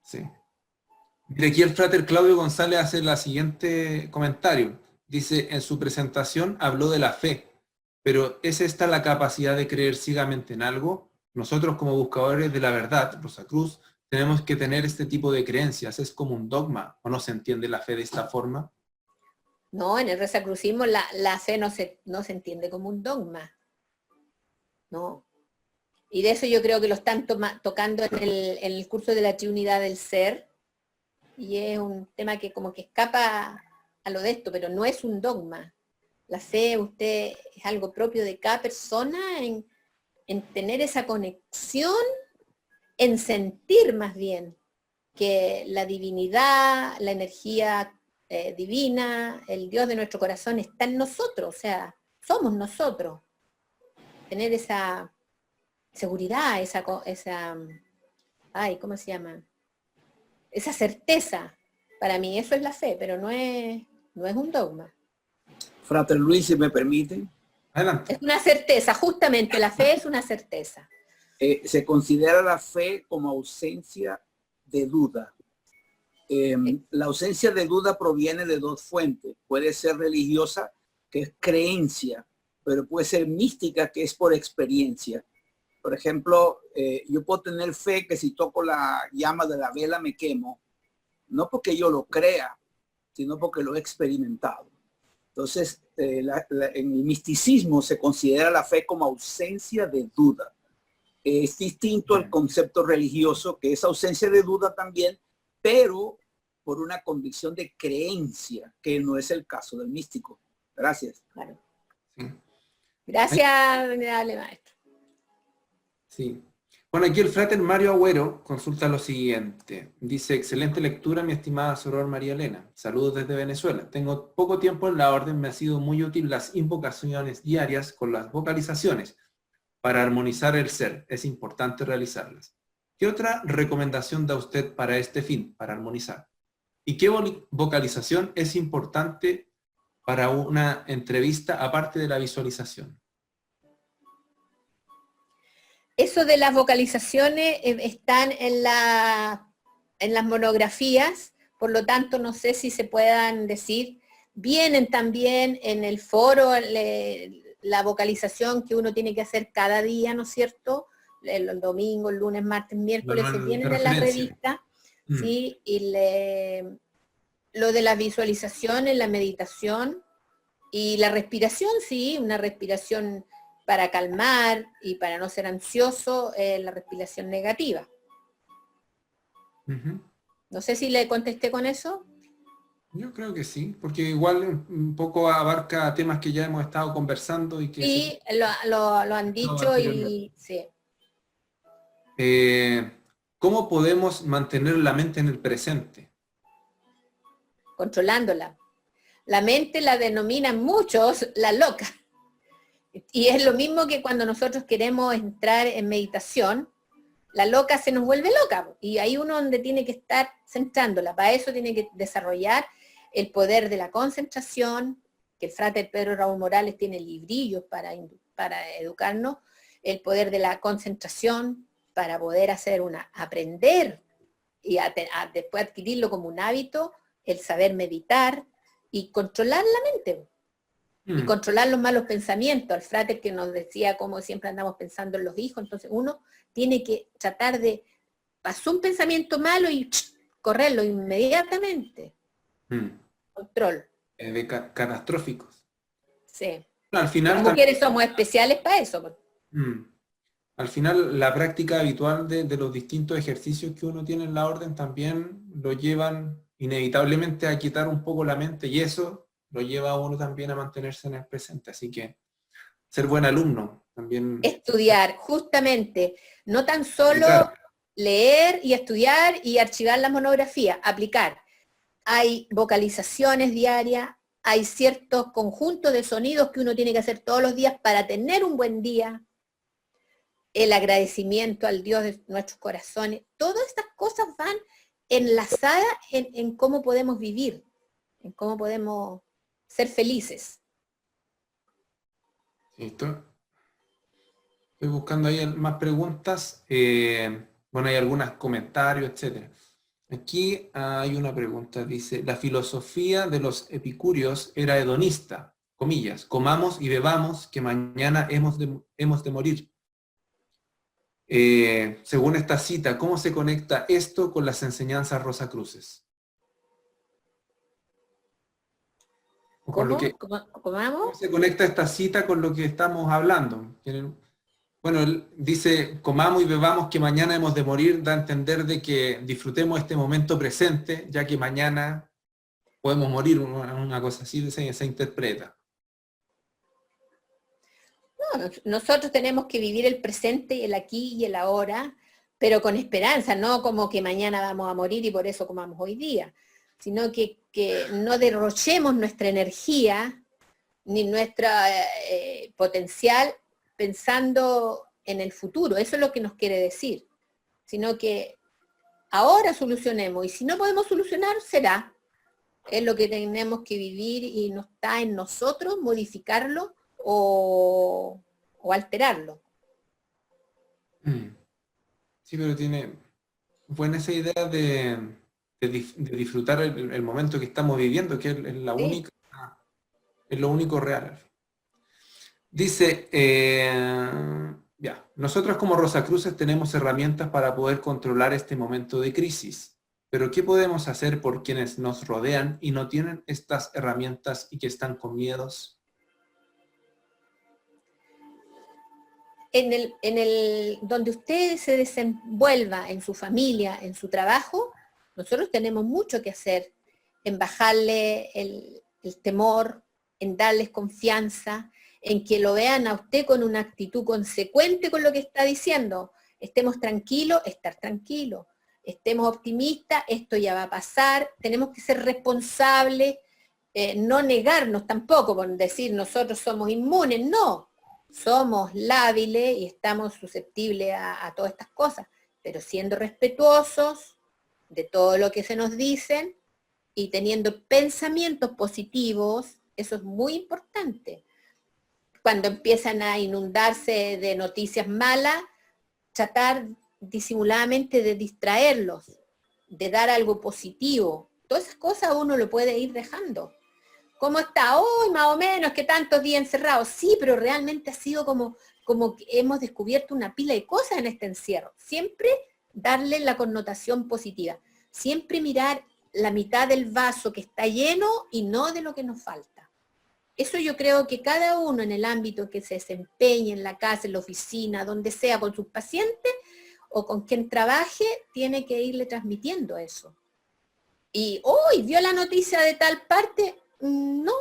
Sí. Mire, aquí el frater Claudio González hace el siguiente comentario. Dice, en su presentación habló de la fe, pero ¿es esta la capacidad de creer ciegamente en algo? Nosotros como buscadores de la verdad, Rosa Cruz, tenemos que tener este tipo de creencias. ¿Es como un dogma o no se entiende la fe de esta forma? No, en el rosacrucismo la fe no se entiende como un dogma. No. Y de eso yo creo que lo están tocando en el curso de la Trinidad del Ser, y es un tema que como que escapa a lo de esto, pero no es un dogma. La fe, es algo propio de cada persona en tener esa conexión, en sentir más bien que la divinidad, la energía divina, el Dios de nuestro corazón está en nosotros, o sea, somos nosotros. Tener esa seguridad, ¿cómo se llama? Esa certeza. Para mí eso es la fe, pero no es un dogma. Frater Luis, si me permite. Adelante. Es una certeza, justamente la fe es una certeza. Se considera la fe como ausencia de duda. La ausencia de duda proviene de dos fuentes. Puede ser religiosa, que es creencia, pero puede ser mística, que es por experiencia. Por ejemplo, yo puedo tener fe que si toco la llama de la vela me quemo, no porque yo lo crea, sino porque lo he experimentado. Entonces, en el misticismo se considera la fe como ausencia de duda. Es distinto al concepto religioso, que es ausencia de duda también, pero por una convicción de creencia, que no es el caso del místico. Gracias. Claro. Sí. Gracias, venerable maestro. Sí. Bueno, aquí el frater Mario Agüero consulta lo siguiente. Dice, excelente lectura, mi estimada soror María Elena. Saludos desde Venezuela. Tengo poco tiempo en la orden, me ha sido muy útil las invocaciones diarias con las vocalizaciones para armonizar el ser. Es importante realizarlas. ¿Qué otra recomendación da usted para este fin, para armonizar? ¿Y qué vocalización es importante para una entrevista aparte de la visualización? Eso de las vocalizaciones están en las monografías, por lo tanto no sé si se puedan decir. Vienen también en el foro la vocalización que uno tiene que hacer cada día, ¿no es cierto? El domingo, el lunes, martes, miércoles, se vienen en la revista, ¿sí? Y lo de la visualización en la meditación y la respiración, sí, una respiración para calmar y para no ser ansioso, la respiración negativa. No sé si le contesté con eso. Yo creo que sí, porque igual un poco abarca temas que ya hemos estado conversando y que... Sí, lo han dicho y sí. ¿Cómo podemos mantener la mente en el presente? Controlándola. La mente la denominan muchos la loca. Y es lo mismo que cuando nosotros queremos entrar en meditación, la loca se nos vuelve loca. Y ahí uno donde tiene que estar centrándola. Para eso tiene que desarrollar el poder de la concentración, que el frater Pedro Raúl Morales tiene librillos para educarnos, el poder de la concentración para poder aprender y después adquirirlo como un hábito, el saber meditar y controlar la mente. Y controlar los malos pensamientos. Al frater que nos decía cómo siempre andamos pensando en los hijos, entonces uno tiene que tratar de, pasó un pensamiento malo y correrlo inmediatamente. Control. Catastróficos. Sí. Al final, Las mujeres somos especiales para eso. Al final, la práctica habitual de los distintos ejercicios que uno tiene en la orden también lo llevan inevitablemente a quitar un poco la mente, y eso lo lleva a uno también a mantenerse en el presente. Así que ser buen alumno también. Estudiar, justamente, no tan solo aplicar. leer y estudiar y archivar la monografía, aplicar. Hay vocalizaciones diarias, hay ciertos conjuntos de sonidos que uno tiene que hacer todos los días para tener un buen día. El agradecimiento al Dios de nuestros corazones. Todas estas cosas van enlazadas en cómo podemos vivir, en cómo podemos ser felices. Listo. Estoy buscando ahí más preguntas. Bueno, hay algunos comentarios, etc. Aquí hay una pregunta, dice, la filosofía de los epicúreos era hedonista, comillas, comamos y bebamos que mañana hemos de morir. Según esta cita, ¿cómo se conecta esto con las enseñanzas rosacruces? ¿Cómo? ¿Cómo ¿Comamos? se conecta esta cita con lo que estamos hablando? Bueno, él dice, comamos y bebamos que mañana hemos de morir, da a entender de que disfrutemos este momento presente, ya que mañana podemos morir, una cosa así se interpreta. No, nosotros tenemos que vivir el presente, el aquí y el ahora, pero con esperanza, no como que mañana vamos a morir y por eso comamos hoy día, sino que no derrochemos nuestra energía ni nuestro potencial pensando en el futuro. Eso es lo que nos quiere decir, sino que ahora solucionemos, y si no podemos solucionar, será. Es lo que tenemos que vivir y no está en nosotros modificarlo o alterarlo. Sí, pero tiene buena esa idea de disfrutar el momento que estamos viviendo, que es la Sí. única, es lo único real. Dice, ya, nosotros como Rosacruces tenemos herramientas para poder controlar este momento de crisis, pero ¿qué podemos hacer por quienes nos rodean y no tienen estas herramientas y que están con miedos? Donde usted se desenvuelva en su familia, en su trabajo, nosotros tenemos mucho que hacer en bajarle el temor, en darles confianza, en que lo vean a usted con una actitud consecuente con lo que está diciendo. Estemos tranquilos, estar tranquilos. Estemos optimistas, esto ya va a pasar. Tenemos que ser responsables, no negarnos tampoco por decir nosotros somos inmunes, no. Somos lábiles y estamos susceptibles a todas estas cosas, pero siendo respetuosos de todo lo que se nos dicen y teniendo pensamientos positivos, eso es muy importante. Cuando empiezan a inundarse de noticias malas, tratar disimuladamente de distraerlos, de dar algo positivo. Todas esas cosas uno lo puede ir dejando. ¿Cómo está hoy? Más o menos, que tantos días encerrados. Sí, pero realmente ha sido como que hemos descubierto una pila de cosas en este encierro. Siempre darle la connotación positiva. Siempre mirar la mitad del vaso que está lleno y no de lo que nos falta. Eso yo creo que cada uno en el ámbito que se desempeñe, en la casa, en la oficina, donde sea, con sus pacientes o con quien trabaje, tiene que irle transmitiendo eso. Y hoy vio la noticia de tal parte. No,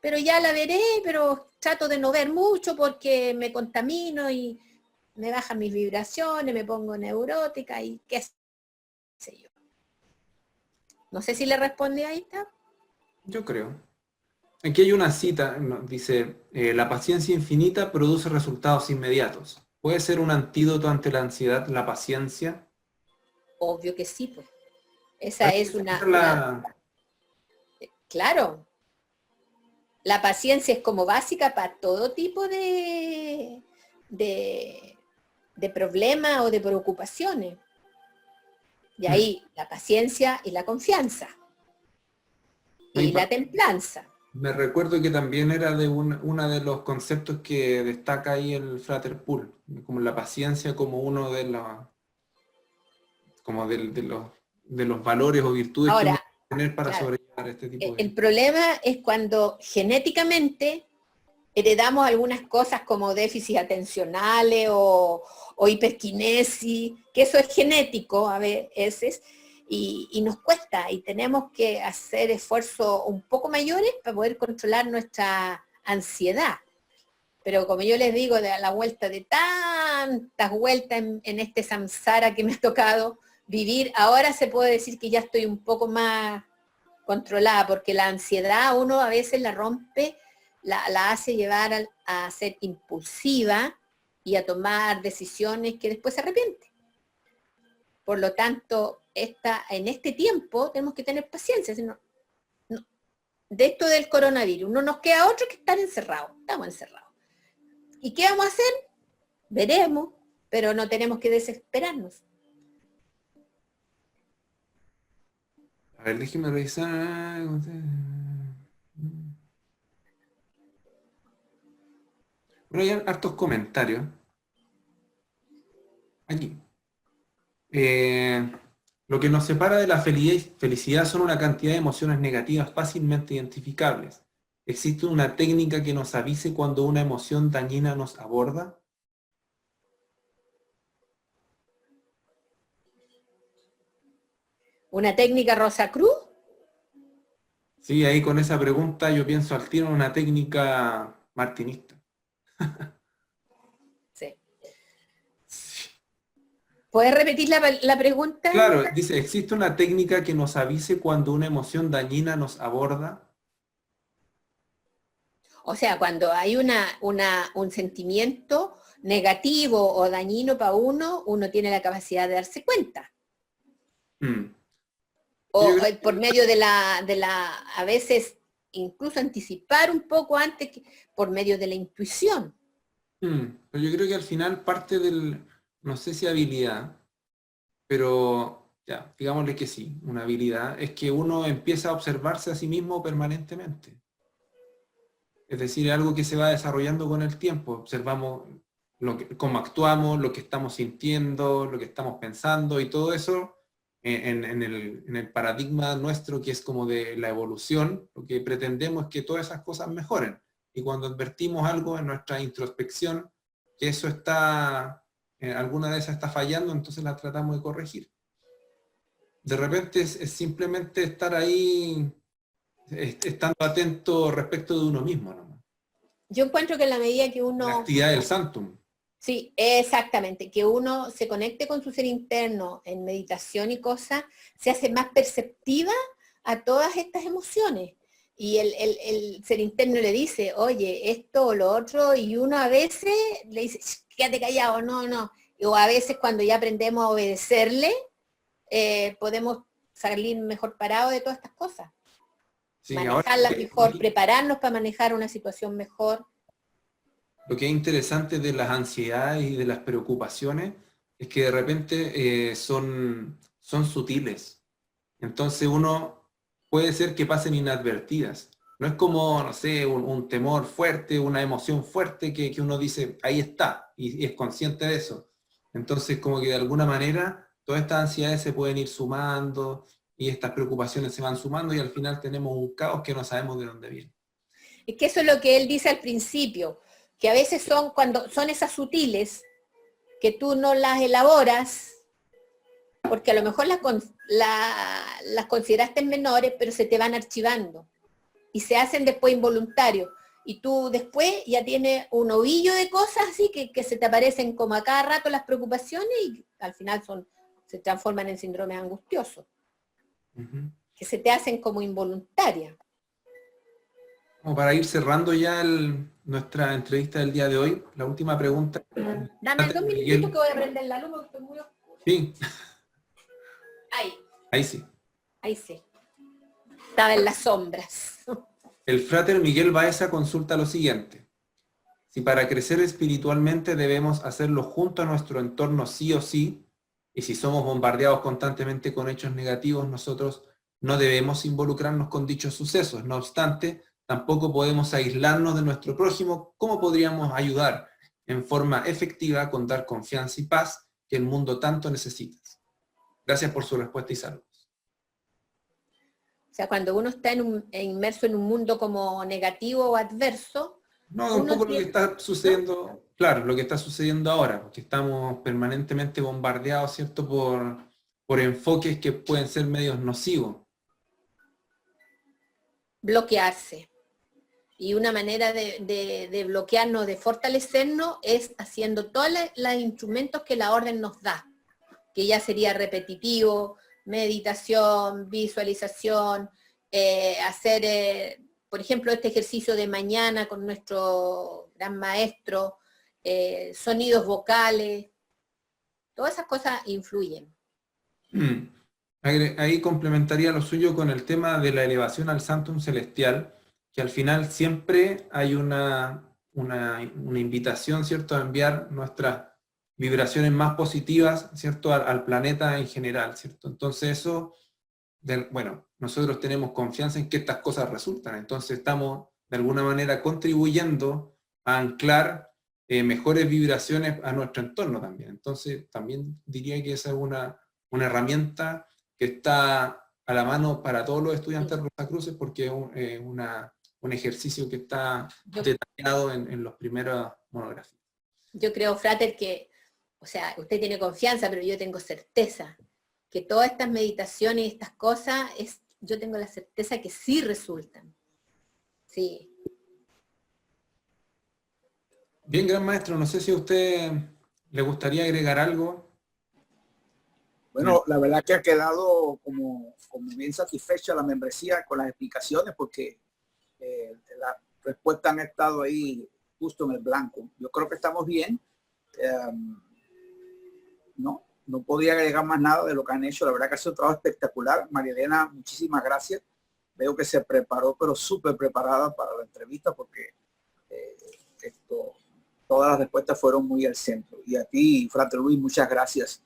pero ya la veré, pero trato de no ver mucho porque me contamino y me bajan mis vibraciones, me pongo neurótica y qué sé yo. No sé si le respondí ahí, ¿está? Yo creo. Aquí hay una cita, dice, la paciencia infinita produce resultados inmediatos. ¿Puede ser un antídoto ante la ansiedad, la paciencia? Obvio que sí, pues. Esa es una... Claro, la paciencia es como básica para todo tipo de problemas o de preocupaciones. Y ahí la paciencia y la confianza. Y la templanza. Me recuerdo que también era de uno de los conceptos que destaca ahí el Frater Pool, como la paciencia como uno de los, como de los valores o virtudes que uno Ahora, debe tener para claro, sobrellevar este tipo de... el problema es cuando genéticamente heredamos algunas cosas como déficits atencionales o hiperquinesis, que eso es genético a veces, y nos cuesta, y tenemos que hacer esfuerzos un poco mayores para poder controlar nuestra ansiedad. Pero como yo les digo, de a la vuelta de tantas vueltas en este samsara que me ha tocado vivir, ahora se puede decir que ya estoy un poco más controlada, porque la ansiedad uno a veces la rompe, la hace llevar a ser impulsiva y a tomar decisiones que después se arrepiente. Por lo tanto, en este tiempo tenemos que tener paciencia. De esto del coronavirus, no nos queda otro que estar encerrados. Estamos encerrados. ¿Y qué vamos a hacer? Veremos, pero no tenemos que desesperarnos. A ver, déjeme revisar. Bueno, hay hartos comentarios. Aquí. Lo que nos separa de la felicidad son una cantidad de emociones negativas fácilmente identificables. ¿Existe una técnica que nos avise cuando una emoción dañina nos aborda? ¿Una técnica Rosacruz? Sí, ahí con esa pregunta yo pienso al tiro en una técnica martinista. Sí. ¿Puedes repetir la pregunta? Claro, dice, ¿existe una técnica que nos avise cuando una emoción dañina nos aborda? O sea, cuando hay un sentimiento negativo o dañino para uno tiene la capacidad de darse cuenta. O por medio de a veces, incluso anticipar un poco antes, por medio de la intuición. Pero yo creo que al final parte no sé si habilidad, pero ya, digámosle que sí, una habilidad, es que uno empieza a observarse a sí mismo permanentemente. Es decir, algo que se va desarrollando con el tiempo. Observamos cómo actuamos, lo que estamos sintiendo, lo que estamos pensando y todo eso en el paradigma nuestro que es como de la evolución. Lo que pretendemos es que todas esas cosas mejoren. Y cuando advertimos algo en nuestra introspección, que eso alguna de esas está fallando, entonces la tratamos de corregir. De repente es simplemente estar ahí estando atento respecto de uno mismo, ¿no? Yo encuentro que en la medida que uno... La actividad del Santum. Sí, exactamente, que uno se conecte con su ser interno en meditación y cosas, se hace más perceptiva a todas estas emociones. Y el ser interno le dice, oye, esto o lo otro, y uno a veces le dice, quédate callado, no. O a veces cuando ya aprendemos a obedecerle, podemos salir mejor parados de todas estas cosas. Sí, manejarlas mejor, prepararnos para manejar una situación mejor. Lo que es interesante de las ansiedades y de las preocupaciones es que de repente son sutiles. Entonces uno puede ser que pasen inadvertidas. No es como, no sé, un temor fuerte, una emoción fuerte que uno dice, ahí está, y es consciente de eso. Entonces como que de alguna manera todas estas ansiedades se pueden ir sumando y estas preocupaciones se van sumando y al final tenemos un caos que no sabemos de dónde viene. Es que eso es lo que él dice al principio, que a veces cuando son esas sutiles, que tú no las elaboras, porque a lo mejor las consideraste menores, pero se te van archivando y se hacen después involuntarios. Y tú después ya tienes un ovillo de cosas así que se te aparecen como a cada rato las preocupaciones y al final se transforman en síndromes angustiosos, que se te hacen como involuntarias. Como para ir cerrando ya nuestra entrevista del día de hoy, la última pregunta. Dame 2 minutitos que voy a prender la luz porque estoy muy oscuro. Sí. Ahí sí. Ahí sí. Estaba en las sombras. El Frater Miguel Baeza consulta lo siguiente. Si para crecer espiritualmente debemos hacerlo junto a nuestro entorno sí o sí, Y si somos bombardeados constantemente con hechos negativos, nosotros no debemos involucrarnos con dichos sucesos. No obstante, tampoco podemos aislarnos de nuestro prójimo. ¿Cómo podríamos ayudar en forma efectiva a contar confianza y paz que el mundo tanto necesita? Gracias por su respuesta y saludos. O sea, cuando uno está inmerso en un mundo como negativo o adverso, No, un poco lo que está sucediendo, claro, lo que está sucediendo ahora, porque estamos permanentemente bombardeados, ¿cierto?, por enfoques que pueden ser medios nocivos. bloquearse. Y una manera de bloquearnos, de fortalecernos, es haciendo todos los instrumentos que la orden nos da, que ya sería repetitivo, meditación, visualización, hacer, por ejemplo, este ejercicio de mañana con nuestro gran maestro, sonidos vocales, todas esas cosas influyen. Ahí complementaría lo suyo con el tema de la elevación al Sanctum Celestial, que al final siempre hay una invitación, ¿cierto?, a enviar nuestras vibraciones más positivas, ¿cierto?, al planeta en general, ¿cierto? Entonces eso, bueno, nosotros tenemos confianza en que estas cosas resultan, entonces estamos de alguna manera contribuyendo a anclar mejores vibraciones a nuestro entorno también. Entonces también diría que esa es una herramienta que está a la mano para todos los estudiantes Rosacruces, porque es un ejercicio que está detallado en los primeros monografías. Yo creo, Frater, que, o sea, usted tiene confianza, pero yo tengo certeza que todas estas meditaciones y estas cosas, yo tengo la certeza que sí resultan. Sí. Bien, gran maestro, no sé si a usted le gustaría agregar algo. Bueno, la verdad que ha quedado como bien satisfecha la membresía con las explicaciones, porque las respuestas han estado ahí justo en el blanco. Yo creo que estamos bien. No podía agregar más nada de lo que han hecho. La verdad que ha sido un trabajo espectacular. María Elena, muchísimas gracias. Veo que se preparó, pero súper preparada para la entrevista, porque todas las respuestas fueron muy al centro. Y a ti, Frater Luis, muchas gracias